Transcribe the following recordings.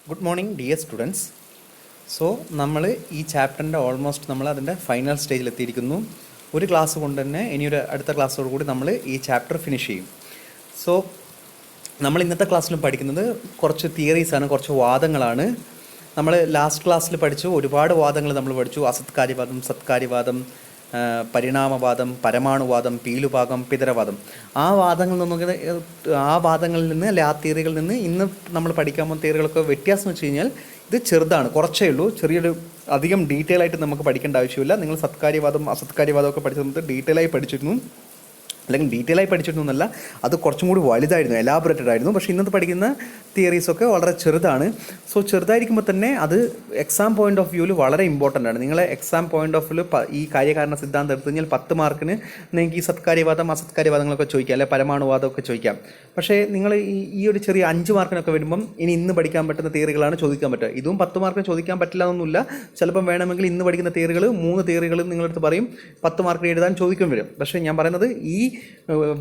Good morning dear students. So നമ്മൾ ഈ ചാപ്റ്ററിൻ്റെ ഓൾമോസ്റ്റ് നമ്മൾ അതിൻ്റെ ഫൈനൽ സ്റ്റേജിലെത്തിയിരിക്കുന്നു. ഒരു ക്ലാസ് കൊണ്ട് തന്നെ ഇനിയൊരു അടുത്ത ക്ലാസ്സോട് കൂടി നമ്മൾ ഈ ചാപ്റ്റർ ഫിനിഷ് ചെയ്യും. സോ നമ്മൾ ഇന്നത്തെ ക്ലാസ്സിലും പഠിക്കുന്നത് കുറച്ച് തിയറീസാണ്, കുറച്ച് വാദങ്ങളാണ്. നമ്മൾ ലാസ്റ്റ് ക്ലാസ്സിൽ പഠിച്ചു ഒരുപാട് വാദങ്ങൾ നമ്മൾ പഠിച്ചു. അസത്കാര്യവാദം, സത്കാര്യവാദം, പരിണാമവാദം, പരമാണുവാദം, പീലുഭാഗം, പിതരവാദം. ആ വാദങ്ങളിൽ നിന്ന് അല്ലെ ആ തിയറികളിൽ നിന്ന് ഇന്ന് നമ്മൾ പഠിക്കാൻ പോകുന്ന തിയറികളൊക്കെ വ്യത്യാസം വെച്ച് കഴിഞ്ഞാൽ ഇത് ചെറുതാണ്, കുറച്ചേ ഉള്ളൂ. ചെറിയൊരു അധികം ഡീറ്റെയിൽ ആയിട്ട് നമുക്ക് പഠിക്കേണ്ട ആവശ്യമില്ല. നിങ്ങൾ സത്കാര്യവാദം അസത്കാര്യവാദമൊക്കെ പഠിച്ച സമയത്ത് ഡീറ്റെയിൽ ആയി പഠിച്ചിരുന്നു, അല്ലെങ്കിൽ ഡീറ്റെയിൽ ആയി പഠിച്ചിരുന്നു എന്നല്ല, അത് കുറച്ചും കൂടി വലുതായിരുന്നു, എലാബറേറ്റഡ് ആയിരുന്നു. പക്ഷേ ഇന്നത്തെ പഠിക്കുന്ന തിയറീസൊക്കെ വളരെ ചെറുതാണ്. സോ ചെറുതായിരിക്കുമ്പോൾ തന്നെ അത് എക്സാം പോയിന്റ് ഓഫ് വ്യൂവിൽ വളരെ ഇമ്പോർട്ടൻ്റ് ആണ്. നിങ്ങളെ എക്സാം പോയിന്റ് ഓഫ് വ്യൂ ഈ കാര്യകാരണ സിദ്ധാന്തം എടുത്തു കഴിഞ്ഞാൽ 10 മാർക്കിന് നിങ്ങൾക്ക് ഈ സത്കാര്യവാദം അസത്കാര്യവാദങ്ങളൊക്കെ ചോദിക്കാം, അല്ലെങ്കിൽ പരമാണുവാദമൊക്കെ ചോദിക്കാം. പക്ഷേ നിങ്ങൾ ഈ ഒരു ചെറിയ 5 മാർക്കിനൊക്കെ വരുമ്പം ഇന്ന് പഠിക്കാൻ പറ്റുന്ന തിയറികളാണ് ചോദിക്കാൻ പറ്റുക. ഇതും 10 മാർക്കിന് ചോദിക്കാൻ പറ്റില്ല എന്നൊന്നുമില്ല. ചിലപ്പം വേണമെങ്കിൽ ഇന്ന് പഠിക്കുന്ന തിയറികൾ 3 തിയറികൾ നിങ്ങളടുത്ത് പറയും 10 മാർക്കിന് എഴുതാൻ ചോദിക്കും വരും. പക്ഷേ ഞാൻ പറയുന്നത് ഈ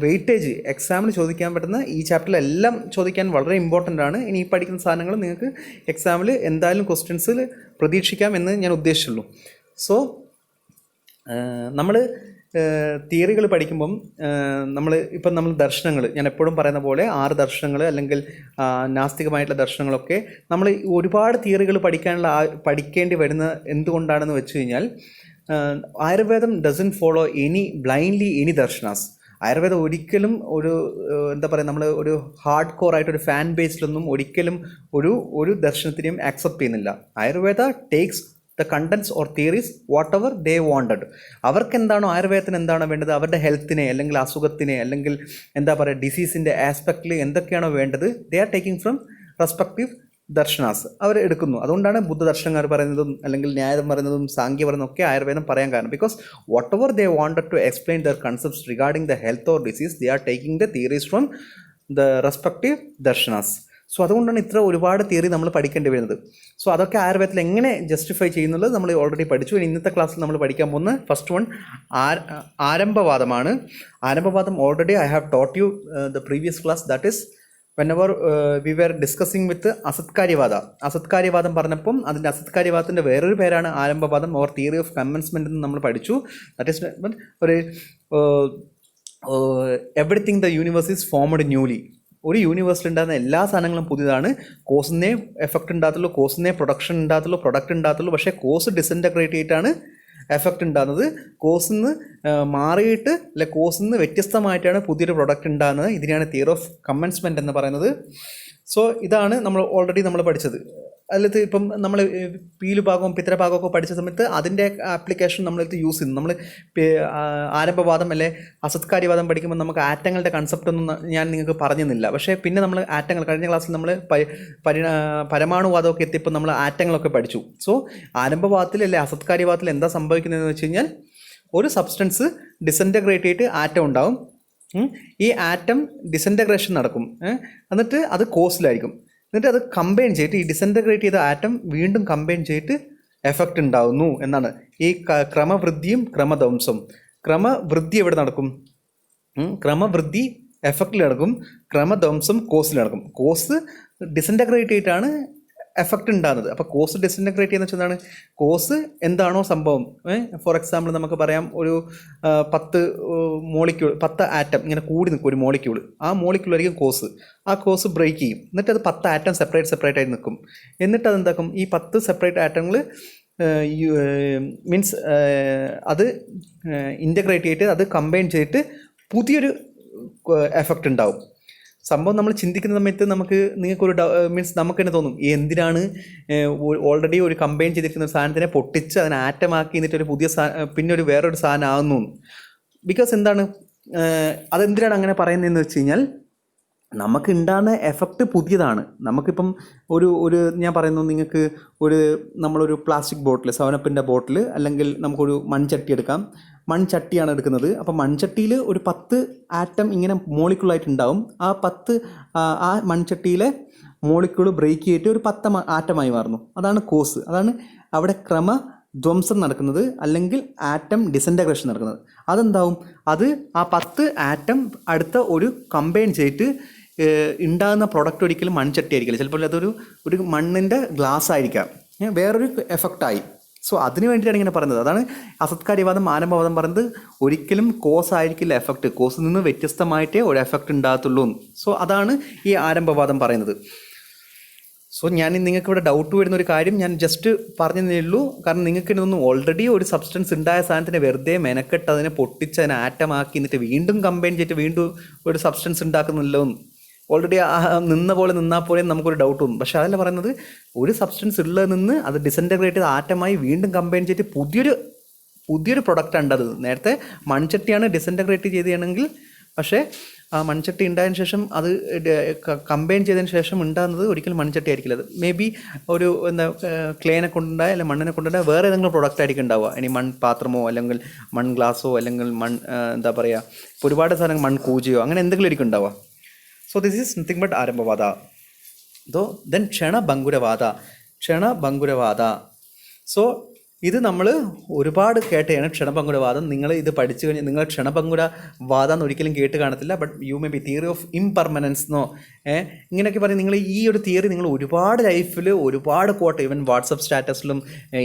വെയിറ്റേജ് എക്സാമിന് ചോദിക്കാൻ പറ്റുന്ന ഈ ചാപ്റ്ററിലെല്ലാം ചോദിക്കാൻ വളരെ ഇമ്പോർട്ടൻ്റ് ആണ്. ഇനി ഈ പഠിക്കുന്ന സാധനങ്ങൾ നിങ്ങൾക്ക് എക്സാമിൽ എന്തായാലും ക്വസ്റ്റ്യൻസിൽ പ്രതീക്ഷിക്കാം എന്ന് ഞാൻ ഉദ്ദേശിച്ചുള്ളൂ. സോ നമ്മൾ തിയറികൾ പഠിക്കുമ്പം നമ്മൾ ദർശനങ്ങൾ, ഞാൻ എപ്പോഴും പറയുന്ന പോലെ 6 ദർശനങ്ങൾ അല്ലെങ്കിൽ നാസ്തികമായിട്ടുള്ള ദർശനങ്ങളൊക്കെ നമ്മൾ ഒരുപാട് തിയറികൾ പഠിക്കേണ്ടി വരുന്ന എന്തുകൊണ്ടാണെന്ന് വെച്ച് കഴിഞ്ഞാൽ ആയുർവേദം ഡസൻറ്റ് ഫോളോ ബ്ലൈൻഡ്ലി എനി ദർശനാസ്. ആയുർവേദം ഒരിക്കലും നമ്മൾ ഒരു ഹാർഡ് കോർ ആയിട്ടൊരു ഫാൻ ബേസിലൊന്നും ഒരിക്കലും ഒരു ദർശനത്തിനെയും ആക്സെപ്റ്റ് ചെയ്യുന്നില്ല. Ayurveda takes the contents or theories whatever they wanted. അവർക്ക് എന്താണോ, ആയുർവേദത്തിന് എന്താണോ വേണ്ടത്, അവരുടെ ഹെൽത്തിനെ അല്ലെങ്കിൽ അസുഖത്തിനെ അല്ലെങ്കിൽ ഡിസീസിൻ്റെ ആസ്പെക്റ്റിൽ എന്തൊക്കെയാണോ വേണ്ടത്, they are taking from respective darshanas അവർ എടുക്കുന്നു. അതുകൊണ്ടാണ് ബുദ്ധദർശനക്കാർ പറയുന്നതും അല്ലെങ്കിൽ ന്യായം പറയുന്നതും സാങ്ക്യ പറയുന്നതൊക്കെ ആയുർവേദം പറയാൻ കാരണം. Because whatever they wanted to explain their concepts regarding the health or disease, they are taking the theories from the respective darshanas. So അതുകൊണ്ടാണ് ഇത്ര ഒരുപാട് തിയറി നമ്മൾ പഠിക്കേണ്ടി വരുന്നത്. സോ അതൊക്കെ ആയുർവേദത്തിൽ എങ്ങനെ ജസ്റ്റിഫൈ ചെയ്യുന്നുള്ളത് നമ്മൾ ഓൾറെഡി പഠിച്ചു. ഇന്നത്തെ ക്ലാസ്സിൽ നമ്മൾ പഠിക്കാൻ പോകുന്ന ഫസ്റ്റ് വൺ ആരംഭവാദമാണ്. ആരംഭവാദം already I have taught you the previous class, that is whenever we were discussing with അസത്കാര്യവാദം പറഞ്ഞപ്പം അതിൻ്റെ അസത്കാര്യവാദത്തിൻ്റെ വേറൊരു പേരാണ് ആരംഭവാദം ഓർ തിയറി ഓഫ് കമൻസ്മെൻ്റ് എന്ന് നമ്മൾ പഠിച്ചു. ദാറ്റ് ഈസ് ഒരു everything the universe is formed newly. ഒരു യൂണിവേഴ്സിൽ ഉണ്ടാകുന്ന എല്ലാ സാധനങ്ങളും പുതിയതാണ്. കോസിനെ എഫക്റ്റ് ഉണ്ടാകത്തുള്ളൂ, കോസിനെ പ്രൊഡക്ഷൻ ഉണ്ടാകത്തുള്ളൂ, പ്രൊഡക്റ്റ് ഉണ്ടാകത്തുള്ളൂ. പക്ഷേ കോസ് ഡിസിൻറ്റഗ്രേറ്റ് ചെയ്തിട്ടാണ് എഫക്റ്റ് ഉണ്ടാകുന്നത്. കോസിൽ നിന്ന് മാറിയിട്ട് അല്ലെ കോസിൽ നിന്ന് വ്യത്യസ്തമായിട്ടാണ് പുതിയൊരു പ്രൊഡക്റ്റ് ഉണ്ടാകുന്നത്. ഇതിനെയാണ് തിയറി ഓഫ് കമൻസ്മെൻറ്റ് എന്ന് പറയുന്നത്. സോ ഇതാണ് നമ്മൾ പഠിച്ചത്. അതിലത്ത് ഇപ്പം നമ്മൾ പീലുഭാഗവും പിതരഭാഗമൊക്കെ പഠിച്ച സമയത്ത് അതിൻ്റെ ആപ്ലിക്കേഷൻ നമ്മളിത് യൂസ് ചെയ്യുന്നു. നമ്മൾ ആരംഭവാദം അല്ലെ അസത്കാര്യവാദം പഠിക്കുമ്പോൾ നമുക്ക് ആറ്റങ്ങളുടെ കൺസെപ്റ്റ് ഒന്നും ഞാൻ നിങ്ങൾക്ക് പറഞ്ഞിരുന്നില്ല. പക്ഷേ പിന്നെ നമ്മൾ ആറ്റങ്ങൾ കഴിഞ്ഞ ക്ലാസ്സിൽ നമ്മൾ പരമാണുവാദമൊക്കെ എത്തിയപ്പോൾ നമ്മൾ ആറ്റങ്ങളൊക്കെ പഠിച്ചു. സോ ആരംഭവാദത്തിൽ അല്ലെ അസത്കാര്യവാദത്തിൽ എന്താ സംഭവിക്കുന്നതെന്ന് വെച്ച് കഴിഞ്ഞാൽ ഒരു സബ്സ്റ്റൻസ് ഡിസൻറ്റഗ്രേറ്റ് ചെയ്തിട്ട് ആറ്റം ഉണ്ടാവും. ഈ ആറ്റം ഡിസൻറ്റഗ്രേഷൻ നടക്കും, എന്നിട്ട് അത് കോസിലായിരിക്കും. എന്നിട്ട് അത് കമ്പൈൻ ചെയ്തിട്ട് ഈ ഡിസൻറ്റഗ്രേറ്റ് ചെയ്ത ആറ്റം വീണ്ടും കമ്പൈൻ ചെയ്തിട്ട് എഫക്റ്റ് ഉണ്ടാവുന്നു എന്നാണ് ഈ ക്രമവൃദ്ധിയും ക്രമധ്വംസവും. ക്രമവൃദ്ധി എവിടെ നടക്കും? ക്രമവൃദ്ധി എഫക്റ്റിൽ നടക്കും, ക്രമധ്വംസം കോസിൽ നടക്കും. കോസ് ഡിസൻറ്റഗ്രേറ്റ് ചെയ്തിട്ടാണ് എഫക്റ്റ് ഉണ്ടാകുന്നത്. അപ്പോൾ കോസ് ഡിസൻറ്റഗ്രേറ്റ് ചെയ്യുന്ന വെച്ചാൽ എന്താണ്? കോസ് എന്താണോ സംഭവം, ഫോർ എക്സാമ്പിൾ നമുക്ക് പറയാം ഒരു 10 ആറ്റം ഇങ്ങനെ കൂടി നിൽക്കും ഒരു മോളിക്യൂൾ. ആ മോളിക്യൂളായിരിക്കും കോസ്. ആ കോസ് ബ്രേക്ക് ചെയ്യും, എന്നിട്ട് അത് 10 ആറ്റം സെപ്പറേറ്റ് ആയി നിൽക്കും. എന്നിട്ട് അതെന്താക്കും? ഈ 10 സെപ്പറേറ്റ് ആറ്റങ്ങൾ മീൻസ് അത് ഇൻ്റഗ്രേറ്റ് ചെയ്തിട്ട് അത് കമ്പൈൻ ചെയ്തിട്ട് പുതിയൊരു എഫക്റ്റ് ഉണ്ടാവും. സംഭവം നമ്മൾ ചിന്തിക്കുന്ന സമയത്ത് നിങ്ങൾക്കൊരു മീൻസ് നമുക്ക് തന്നെ തോന്നും എന്തിനാണ് ഓൾറെഡി ഒരു കമ്പൈൻ ചെയ്തിരിക്കുന്ന ഒരു സാധനത്തിനെ പൊട്ടിച്ച് അതിനെ ആറ്റമാക്കി എന്നിട്ട് ഒരു പുതിയ പിന്നെ വേറൊരു സാധനം ആകുന്നു. ബിക്കോസ് എന്താണ് അതെന്തിനാണ് അങ്ങനെ പറയുന്നതെന്ന് വെച്ച് കഴിഞ്ഞാൽ നമുക്ക് ഉണ്ടാകുന്ന എഫക്റ്റ് പുതിയതാണ്. നമുക്കിപ്പം ഒരു ഞാൻ പറയുന്നു, നിങ്ങൾക്ക് നമ്മളൊരു പ്ലാസ്റ്റിക് ബോട്ടിൽ, സെവനപ്പിൻ്റെ ബോട്ടിൽ അല്ലെങ്കിൽ നമുക്കൊരു മൺചട്ടി എടുക്കാം. മൺചട്ടിയാണ് എടുക്കുന്നത്. അപ്പോൾ മൺചട്ടിയിൽ ഒരു 10 ആറ്റം ഇങ്ങനെ മോളിക്യൂളായിട്ടുണ്ടാവും. ആ മൺചട്ടിയിലെ മോളിക്യൂൾ ബ്രേക്ക് ചെയ്തിട്ട് ഒരു 10 ആറ്റമായി മാറുന്നു. അതാണ് കോസ്. അതാണ് അവിടെ ധ്വംസം നടക്കുന്നത് അല്ലെങ്കിൽ ആറ്റം ഡിസൻറ്റഗ്രേഷൻ നടക്കുന്നത്. അതെന്താവും? അത് ആ 10 ആറ്റം അടുത്ത ഒരു കമ്പൈൻ ചെയ്തിട്ട് ഉണ്ടാകുന്ന പ്രൊഡക്റ്റ് ഒരിക്കലും മൺചട്ടി ആയിരിക്കില്ല. ചിലപ്പോൾ ഒരു മണ്ണിൻ്റെ ഗ്ലാസ് ആയിരിക്കാം, വേറൊരു എഫക്റ്റായി. സോ അതിന് വേണ്ടിയിട്ടാണ് ഇങ്ങനെ പറയുന്നത്. അതാണ് അസത്കാര്യവാദം ആരംഭവാദം പറയുന്നത്. ഒരിക്കലും കോസ് ആയിരിക്കില്ല എഫക്റ്റ്, കോസിൽ നിന്ന് വ്യത്യസ്തമായിട്ടേ ഒരു എഫക്റ്റ് ഉണ്ടാകത്തുള്ളൂ. സോ അതാണ് ഈ ആരംഭവാദം പറയുന്നത്. സോ ഞാൻ നിങ്ങൾക്ക് ഇവിടെ ഡൗട്ട് വരുന്ന ഒരു കാര്യം ഞാൻ ജസ്റ്റ് പറഞ്ഞതേ ഉള്ളൂ. കാരണം നിങ്ങൾക്ക് ഇതൊന്നും ഓൾറെഡി ഒരു സബ്സ്റ്റൻസ് ഉണ്ടായ സാധനത്തിനെ വെറുതെ മെനക്കെട്ട് അതിനെ പൊട്ടിച്ച് അതിനെ ആറ്റമാക്കി എന്നിട്ട് വീണ്ടും കമ്പൈൻ ചെയ്തിട്ട് വീണ്ടും ഒരു സബ്സ്റ്റൻസ് ഉണ്ടാക്കുന്നില്ലോ. ഓൾറെഡി നിന്ന പോലെ നിന്നാൽ പോലെ നമുക്കൊരു ഡൗട്ട് തോന്നും. പക്ഷെ അതല്ല പറയുന്നത്, ഒരു സബ്സ്റ്റൻസ് ഉള്ളതിൽ നിന്ന് അത് ഡിസൻറ്റഗ്രേറ്റ് ചെയ്ത് ആറ്റമായി വീണ്ടും കമ്പൈൻ ചെയ്തിട്ട് പുതിയൊരു പ്രൊഡക്റ്റ് ഉണ്ട്. അത് നേരത്തെ മൺചട്ടിയാണ് ഡിസൻറ്റഗ്രേറ്റ് ചെയ്തതാണെങ്കിൽ, പക്ഷേ ആ മൺചട്ടി ഉണ്ടായതിനു ശേഷം അത് കമ്പൈൻ ചെയ്തതിന് ശേഷം ഉണ്ടാകുന്നത് ഒരിക്കലും മൺചട്ടി ആയിരിക്കില്ല. അത് മേ ബി ഒരു ക്ലേനെ കൊണ്ടുണ്ടായ അല്ലെങ്കിൽ മണ്ണിനെ കൊണ്ടുണ്ടായ വേറെ ഏതെങ്കിലും പ്രൊഡക്റ്റ് ആയിരിക്കും ഉണ്ടാവുക. ഇനി മൺപാത്രമോ അല്ലെങ്കിൽ മൺ ഗ്ലാസ്സോ അല്ലെങ്കിൽ എന്താ പറയുക, ഒരുപാട് സാധനങ്ങൾ മൺകൂജയോ അങ്ങനെ എന്തെങ്കിലും ആയിരിക്കും ഉണ്ടാവുക. So this is nothing but Arambhavada. Then Kshana Bhanguravada. So ഇത് നമ്മൾ ഒരുപാട് കേട്ടതാണ് ക്ഷണഭംഗുരവാദം. നിങ്ങൾ ഇത് പഠിച്ചു കഴിഞ്ഞാൽ നിങ്ങൾ ക്ഷണഭംഗുരവാദം എന്ന് ഒരിക്കലും കേട്ട് കാണത്തില്ല. But you may be theory of impermanence എന്നോ ഇങ്ങനെയൊക്കെ പറയും. നിങ്ങൾ ഈ ഒരു തിയറി നിങ്ങൾ ഒരുപാട് ലൈഫിൽ ഒരുപാട് കോട്ട്, ഈവൻ വാട്സപ്പ് സ്റ്റാറ്റസിലും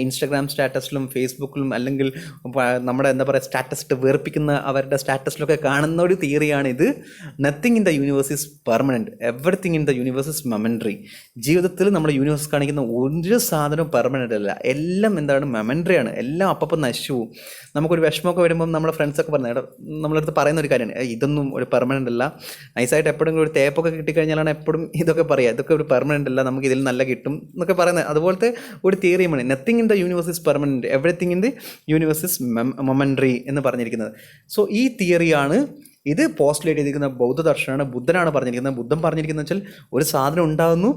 ഇൻസ്റ്റാഗ്രാം സ്റ്റാറ്റസിലും ഫേസ്ബുക്കിലും അല്ലെങ്കിൽ നമ്മുടെ എന്താ പറയുക സ്റ്റാറ്റസ് ഇട്ട് വേർപ്പിക്കുന്ന അവരുടെ സ്റ്റാറ്റസിലൊക്കെ കാണുന്ന ഒരു തിയറിയാണ് ഇത്. Nothing in the universe is permanent, everything in the universe is momentary. ജീവിതത്തിൽ നമ്മുടെ യൂണിവേഴ്സ് കാണിക്കുന്ന ഒരു സാധനവും പെർമനൻ്റ് അല്ല, എല്ലാം എന്താണ് മൊമെൻ്ററിയാണ്. എല്ലാം അപ്പം നശിച്ചു പോകും. നമുക്കൊരു വിഷമമൊക്കെ വരുമ്പം നമ്മുടെ ഫ്രണ്ട്സൊക്കെ പറഞ്ഞ നമ്മളടുത്ത് പറയുന്ന ഒരു കാര്യമാണ്, ഇതൊന്നും ഒരു പെർമനൻ്റ് അല്ല. നൈസായിട്ട് എപ്പോഴെങ്കിലും ഒരു തേപ്പൊക്കെ കിട്ടിക്കഴിഞ്ഞാലാണ് എപ്പോഴും ഇതൊക്കെ പറയുക, ഇതൊക്കെ ഒരു പെർമനൻ്റ് അല്ല, നമുക്ക് ഇതിൽ നല്ല കിട്ടും എന്നൊക്കെ പറയുന്നത്. അതുപോലത്തെ ഒരു തിയറിയുമാണ് nothing in the universe is permanent, everything in the universe is momentary എന്ന് പറഞ്ഞിരിക്കുന്നത്. സോ ഈ തിയറിയാണ് ഇത് പോസ്റ്റുലേറ്റ് ചെയ്തിരിക്കുന്ന ബൗദ്ധ ദർശനമാണ്. ബുദ്ധനാണ് പറഞ്ഞിരിക്കുന്നത്. ബുദ്ധൻ പറഞ്ഞിരിക്കുന്നത് വെച്ചാൽ ഒരു സാധനം ഉണ്ടാകുന്നു,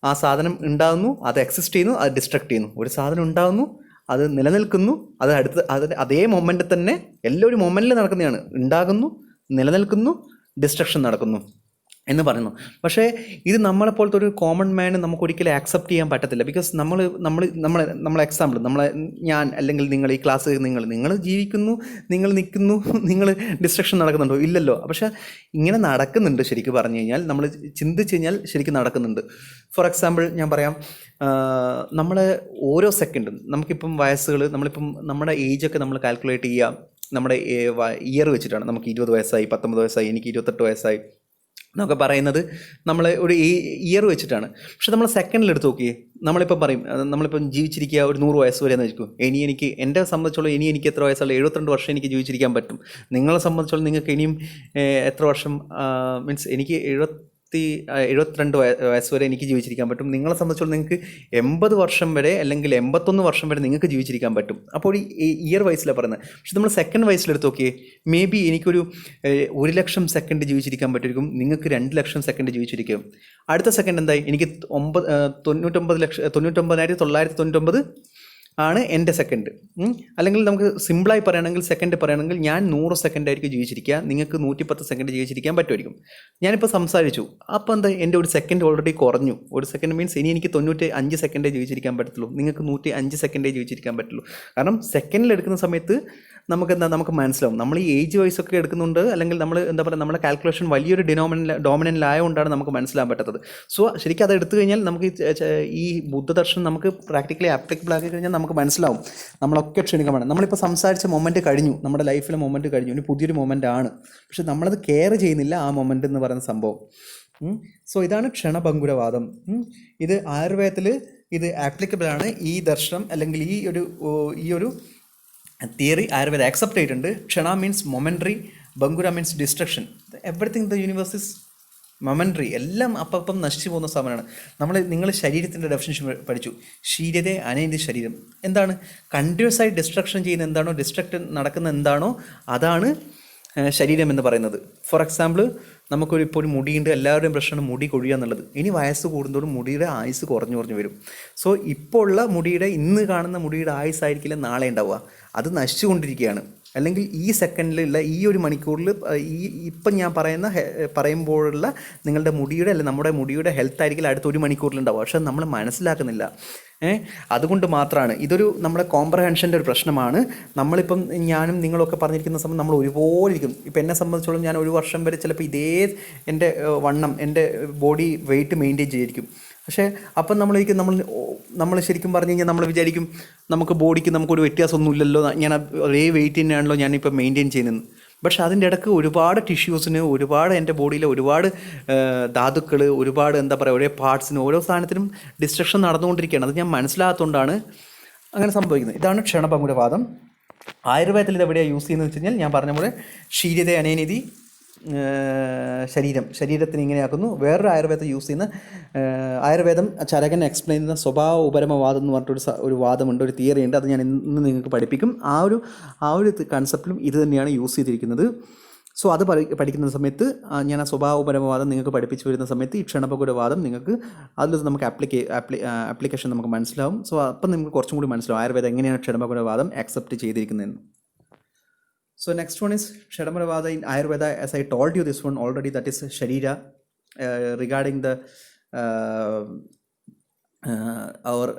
ആ സാധനം ഉണ്ടാകുന്നു, അത് എക്സിസ്റ്റ് ചെയ്യുന്നു, അത് ഡിസ്ട്രക്ട് ചെയ്യുന്നു. ഒരു സാധനം ഉണ്ടാകുന്നു, അത് നിലനിൽക്കുന്നു, അതിന് അതേ മൊമെൻ്റ് തന്നെ എല്ലാവരും മൊമെൻറ്റിൽ നടക്കുന്നതാണ്. ഉണ്ടാകുന്നു, നിലനിൽക്കുന്നു, ഡിസ്ട്രക്ഷൻ നടക്കുന്നു എന്ന് പറയുന്നു. പക്ഷേ ഇത് നമ്മളെപ്പോലത്തെ ഒരു കോമൺ മാന് നമുക്ക് ഒരിക്കലും ആക്സെപ്റ്റ് ചെയ്യാൻ പറ്റത്തില്ല. ബിക്കോസ് നമ്മളെ എക്സാമ്പിൾ ഞാൻ അല്ലെങ്കിൽ നിങ്ങൾ ഈ ക്ലാസ് നിങ്ങൾ ജീവിക്കുന്നു, നിങ്ങൾ നിൽക്കുന്നു, നിങ്ങൾ ഡിസ്ട്രക്ഷൻ നടക്കുന്നുണ്ടോ? ഇല്ലല്ലോ. പക്ഷേ ഇങ്ങനെ നടക്കുന്നുണ്ട്. ശരിക്കും പറഞ്ഞു കഴിഞ്ഞാൽ നമ്മൾ ചിന്തിച്ച് കഴിഞ്ഞാൽ ശരിക്കും നടക്കുന്നുണ്ട്. ഫോർ എക്സാമ്പിൾ ഞാൻ പറയാം, നമ്മൾ ഓരോ സെക്കൻഡും നമുക്കിപ്പം വയസ്സുകൾ നമ്മളിപ്പം നമ്മുടെ ഏജൊക്കെ നമ്മൾ കാൽക്കുലേറ്റ് ചെയ്യുക നമ്മുടെ ഇയർ വെച്ചിട്ടാണ്. നമുക്ക് 20 വയസ്സായി, 19 വയസ്സായി, എനിക്ക് 28 വയസ്സായി എന്നൊക്കെ പറയുന്നത് നമ്മൾ ഒരു ഇയർ വെച്ചിട്ടാണ്. പക്ഷെ നമ്മൾ സെക്കൻഡിൽ എടുത്ത് നോക്കിയേ, നമ്മളിപ്പം പറയും നമ്മളിപ്പം ജീവിച്ചിരിക്കുക ഒരു 100 വയസ്സ് വരെ എന്ന് വെച്ചിരിക്കും. എന്നെ സംബന്ധിച്ചോളം എനിക്ക് എത്ര വയസ്സുള്ള 72 വർഷം എനിക്ക് ജീവിച്ചിരിക്കാൻ പറ്റും. നിങ്ങളെ സംബന്ധിച്ചോളം നിങ്ങൾക്ക് ഇനിയും എത്ര വർഷം, മീൻസ് എനിക്ക് 72 വയസ്സ് വരെ എനിക്ക് ജീവിച്ചിരിക്കാൻ പറ്റും. നിങ്ങളെ സംബന്ധിച്ചോളം നിങ്ങൾക്ക് 80 വർഷം വരെ അല്ലെങ്കിൽ 81 വർഷം വരെ നിങ്ങൾക്ക് ജീവിച്ചിരിക്കാൻ പറ്റും. അപ്പോൾ ഈ ഇയർ വയസ്സിലാണ് പറയുന്നത്. പക്ഷെ നമ്മൾ സെക്കൻഡ് വയസ്സിലെടുത്ത് നോക്കിയേ, മേ ബി എനിക്കൊരു 1 ലക്ഷം സെക്കൻഡ് ജീവിച്ചിരിക്കാൻ പറ്റുമായിരിക്കും, നിങ്ങൾക്ക് 2 ലക്ഷം സെക്കൻഡ് ജീവിച്ചിരിക്കും. അടുത്ത സെക്കൻഡ് എന്തായി, എനിക്ക് 99,999 ആണ് എൻ്റെ സെക്കൻഡ്. അല്ലെങ്കിൽ നമുക്ക് സിമ്പിളായി പറയുകയാണെങ്കിൽ സെക്കൻഡ് പറയുകയാണെങ്കിൽ ഞാൻ 100 സെക്കൻഡായിരിക്കും ജീവിച്ചിരിക്കുക, നിങ്ങൾക്ക് 110 സെക്കൻഡ് ജീവിച്ചിരിക്കാൻ പറ്റുമായിരിക്കും. ഞാനിപ്പോൾ സംസാരിച്ചു, അപ്പോൾ എന്താ എൻ്റെ ഒരു സെക്കൻഡ് ഓൾറെഡി കുറഞ്ഞു. ഒരു സെക്കൻഡ് മീൻസ് ഇനി എനിക്ക് 95 സെക്കൻഡേ ജീവിച്ചിരിക്കാൻ പറ്റത്തുള്ളൂ, നിങ്ങൾക്ക് 105 സെക്കൻഡേ ജീവിച്ചിരിക്കാൻ പറ്റുള്ളൂ. കാരണം സെക്കൻഡിൽ എടുക്കുന്ന സമയത്ത് നമുക്ക് മനസ്സിലാവും നമ്മൾ ഈ ഏജ് വൈസ് ഒക്കെ എടുക്കുന്നുണ്ട്, അല്ലെങ്കിൽ നമ്മൾ എന്താ പറയുക നമ്മുടെ കാൽക്കുലേഷൻ വലിയൊരു ഡോമിനൻ്റായതുകൊണ്ടാണ് നമുക്ക് മനസ്സിലാൻ പറ്റാത്തത്. സോ ശരിക്കും അത് എടുത്തു കഴിഞ്ഞാൽ നമുക്ക് ഈ ബുദ്ധദർശനം നമുക്ക് പ്രാക്ടിക്കലി ആപ്ലിക്കബിൾ ആക്കി കഴിഞ്ഞാൽ നമുക്ക് മനസ്സിലാവും നമ്മളൊക്കെ ക്ഷണിക്കാൻ വേണം. നമ്മളിപ്പോൾ സംസാരിച്ച മൊമെൻറ്റ് കഴിഞ്ഞു, നമ്മുടെ ലൈഫിലെ മൊമെൻറ്റ് കഴിഞ്ഞു, ഇനി പുതിയൊരു മൊമെൻ്റ് ആണ്. പക്ഷെ നമ്മളത് കെയർ ചെയ്യുന്നില്ല ആ മൊമെൻ്റ് എന്ന് പറയുന്ന സംഭവം. സോ ഇതാണ് ക്ഷണഭംഗുരവാദം. ഇത് ആയുർവേദത്തിൽ ഇത് ആപ്ലിക്കബിൾ ആണ്. ഈ ദർശനം അല്ലെങ്കിൽ ഈ ഒരു തിയറി ആയുർവേദം ആക്സെപ്റ്റ് ചെയ്തിട്ടുണ്ട്. Kshana means momentary, bhangura means destruction. Everything the universe is momentary, എല്ലാം അപ്പം നശിച്ചു പോകുന്ന സാധനമാണ്. നിങ്ങൾ ശരീരത്തിൻ്റെ ഡെഫിനിഷൻ പഠിച്ചു, ശരീരത്തെ അനേന്ത്യ ശരീരം. എന്താണ് കണ്ടിന്യൂസ് ആയി ഡിസ്ട്രക്ഷൻ ചെയ്യുന്ന എന്താണോ, ഡിസ്ട്രക്ഷൻ നടക്കുന്ന എന്താണോ അതാണ് ശരീരം എന്ന് പറയുന്നത്. ഫോർ എക്സാമ്പിൾ ഇപ്പോൾ ഒരു മുടിയുണ്ട്, എല്ലാവരുടെയും പ്രശ്നമാണ് മുടി കൊഴിയുക എന്നുള്ളത്. ഇനി വയസ്സ് കൂടുന്തോറും മുടിയുടെ ആയുസ് കുറഞ്ഞു വരും. സോ ഇപ്പോൾ ഉള്ള ഇന്ന് കാണുന്ന മുടിയുടെ ആയുസ് ആയിരിക്കില്ല നാളെ ഉണ്ടാവുക, അത് നശിച്ചുകൊണ്ടിരിക്കുകയാണ്. അല്ലെങ്കിൽ ഈ സെക്കൻഡിലുള്ള ഈ ഒരു മണിക്കൂറിൽ ഇപ്പം ഞാൻ പറയുമ്പോഴുള്ള നിങ്ങളുടെ മുടിയുടെ നമ്മുടെ മുടിയുടെ ഹെൽത്ത് ആയിരിക്കില്ല അടുത്ത 1 മണിക്കൂറിലുണ്ടാവുക. പക്ഷെ നമ്മൾ മനസ്സിലാക്കുന്നില്ല. അതുകൊണ്ട് മാത്രമാണ് ഇതൊരു നമ്മുടെ കോംപ്രഹെൻഷൻ്റെ ഒരു പ്രശ്നമാണ്. നമ്മളിപ്പം ഞാനും നിങ്ങളൊക്കെ പറഞ്ഞിരിക്കുന്ന സമയം നമ്മൾ ഒരുപോലെ ഇരിക്കും. ഇപ്പം എന്നെ സംബന്ധിച്ചോളം ഞാൻ 1 വർഷം വരെ ചിലപ്പോൾ ഇതേ എൻ്റെ വണ്ണം എൻ്റെ ബോഡി വെയിറ്റ് മെയിൻറ്റെയിൻ ചെയ്തിരിക്കും. പക്ഷേ അപ്പം നമ്മൾ ശരിക്കും പറഞ്ഞു കഴിഞ്ഞാൽ നമ്മൾ വിചാരിക്കും നമുക്ക് ബോഡിക്ക് നമുക്കൊരു വ്യത്യാസമൊന്നുമില്ലല്ലോ, ഞാൻ ഒരേ വെയിറ്റ് തന്നെയാണല്ലോ ഞാനിപ്പോൾ മെയിൻറ്റെയിൻ ചെയ്യുന്നത്. പക്ഷേ അതിൻ്റെ ഇടയ്ക്ക് ഒരുപാട് ടിഷ്യൂസിന്, ഒരുപാട് എൻ്റെ ബോഡിയിലെ ഒരുപാട് ധാതുക്കൾ, ഒരുപാട് എന്താ പറയുക, ഓരോ പാർട്സിനും ഓരോ സാധനത്തിനും ഡിസ്ട്രക്ഷൻ നടന്നുകൊണ്ടിരിക്കുകയാണ്. അത് ഞാൻ മനസ്സിലാകാത്തതുകൊണ്ടാണ് അങ്ങനെ സംഭവിക്കുന്നത്. ഇതാണ് ക്ഷണഭംഗുരവാദം. ആയുർവേദത്തിൽ ഇത് എവിടെയാണ് യൂസ് ചെയ്യുന്നത് വെച്ച് കഴിഞ്ഞാൽ ഞാൻ പറഞ്ഞ പോലെ ക്ഷീര്യത അനേനിധി ശരീരത്തിന് ഇങ്ങനെയാക്കുന്നു. വേറൊരു ആയുർവേദം യൂസ് ചെയ്യുന്ന ആയുർവേദം ചരകൻ എക്സ്പ്ലെയിൻ ചെയ്യുന്ന സ്വഭാവ ഉപരമവാദം എന്ന് പറഞ്ഞിട്ടൊരു ഒരു വാദമുണ്ട്, ഒരു തിയറി ഉണ്ട്. അത് ഞാൻ ഇന്ന് നിങ്ങൾക്ക് പഠിപ്പിക്കും. ആ ഒരു കൺസെപ്റ്റിലും ഇത് തന്നെയാണ് യൂസ് ചെയ്തിരിക്കുന്നത്. സോ അത് പഠിക്കുന്ന സമയത്ത് ഞാൻ ആ സ്വഭാവപരമവാദം നിങ്ങൾക്ക് പഠിപ്പിച്ചു വരുന്ന സമയത്ത് ഈ ക്ഷണഭംഗുരവാദം നിങ്ങൾക്ക് അതിൽ നമുക്ക് ആപ്ലിക്കേഷൻ നമുക്ക് മനസ്സിലാവും. സോ അപ്പം നിങ്ങൾക്ക് കുറച്ചും കൂടി മനസ്സിലാവും ആയുർവേദം എങ്ങനെയാണ് ക്ഷണഭംഗുരവാദം accept ചെയ്തിരിക്കുന്നതെന്ന്. So next one is Shadamarvada in Ayurveda. As I told you this one already, that is Sharira, regarding the our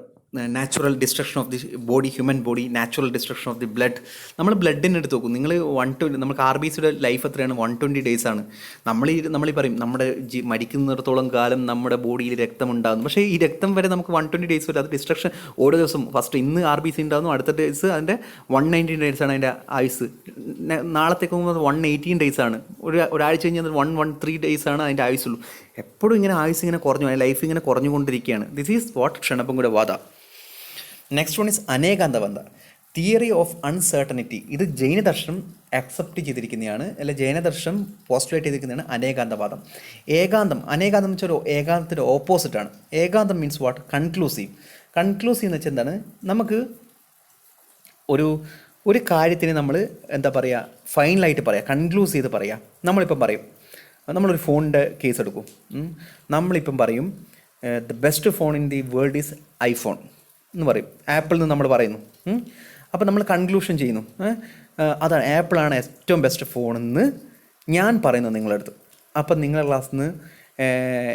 natural destruction of the body, human body, natural destruction of the blood. നമ്മൾ ബ്ലഡിന് എടുത്ത് നോക്കും. നിങ്ങൾ 120 നമുക്ക് RBCയുടെ life എത്രയാണ്? 120 days ആണ്. നമ്മൾ പറയും നമ്മുടെ മരിക്കുന്നിടത്തോളം കാലം നമ്മുടെ ബോഡിയിൽ രക്തം ഉണ്ടാകുന്നു. പക്ഷേ ഈ രക്തം വരെ നമുക്ക് 120 days വരെ അത് ഡിസ്ട്രക്ഷൻ ഓരോ ദിവസം. ഫസ്റ്റ് ഇന്ന് RBC ഉണ്ടാകുന്നു, അടുത്ത ഡേയ്സ് അതിൻ്റെ 119 days ആണ് അതിൻ്റെ ആയുസ്. നാളത്തേക്ക് പോകുമ്പോൾ 118 days ആണ്. ഒരാഴ്ച കഴിഞ്ഞാൽ 113 days ആണ് അതിൻ്റെ ആയുസുള്ളൂ. എപ്പോഴും ഇങ്ങനെ ആയുസ് ഇങ്ങനെ കുറഞ്ഞു, ലൈഫ് ഇങ്ങനെ കുറഞ്ഞുകൊണ്ടിരിക്കുകയാണ്. This is what kshanabhanguravada. Next one is anekantavada, theory of uncertainty. ഇത് ജൈനദർശനം അക്സെപ്റ്റ് ചെയ്തിരിക്കുന്നതാണ്, അല്ലെ ജൈനദർശനം പോസ്റ്റുലേറ്റ് ചെയ്തിരിക്കുന്നതാണ് അനേകാന്തവാദം. അനേകാന്തം എന്ന് വെച്ചാൽ ഏകാന്തത്തിൻ്റെ ഓപ്പോസിറ്റാണ്. ഏകാന്തം മീൻസ് വാട്ട്? കൺക്ലൂസീവ്. കൺക്ലൂസീവ് എന്ന് വെച്ചാൽ എന്താണ്? നമുക്ക് ഒരു കാര്യത്തിന് നമ്മൾ എന്താ പറയുക, ഫൈനലായിട്ട് പറയാം, കൺക്ലൂസ് ചെയ്ത് പറയാം. നമ്മളിപ്പം പറയും, നമ്മളൊരു ഫോണിൻ്റെ കേസ് എടുക്കും. നമ്മളിപ്പം പറയും the best phone in the world is iPhone എന്ന് പറയും. ആപ്പിളിൽ നിന്ന് നമ്മൾ പറയുന്നു. അപ്പോൾ നമ്മൾ കൺക്ലൂഷൻ ചെയ്യുന്നു, അതാണ് ആപ്പിളാണ് ഏറ്റവും ബെസ്റ്റ് ഫോണെന്ന് ഞാൻ പറയുന്നു നിങ്ങളുടെ അടുത്ത്. അപ്പം നിങ്ങളുടെ ക്ലാസ്സിൽ നിന്ന്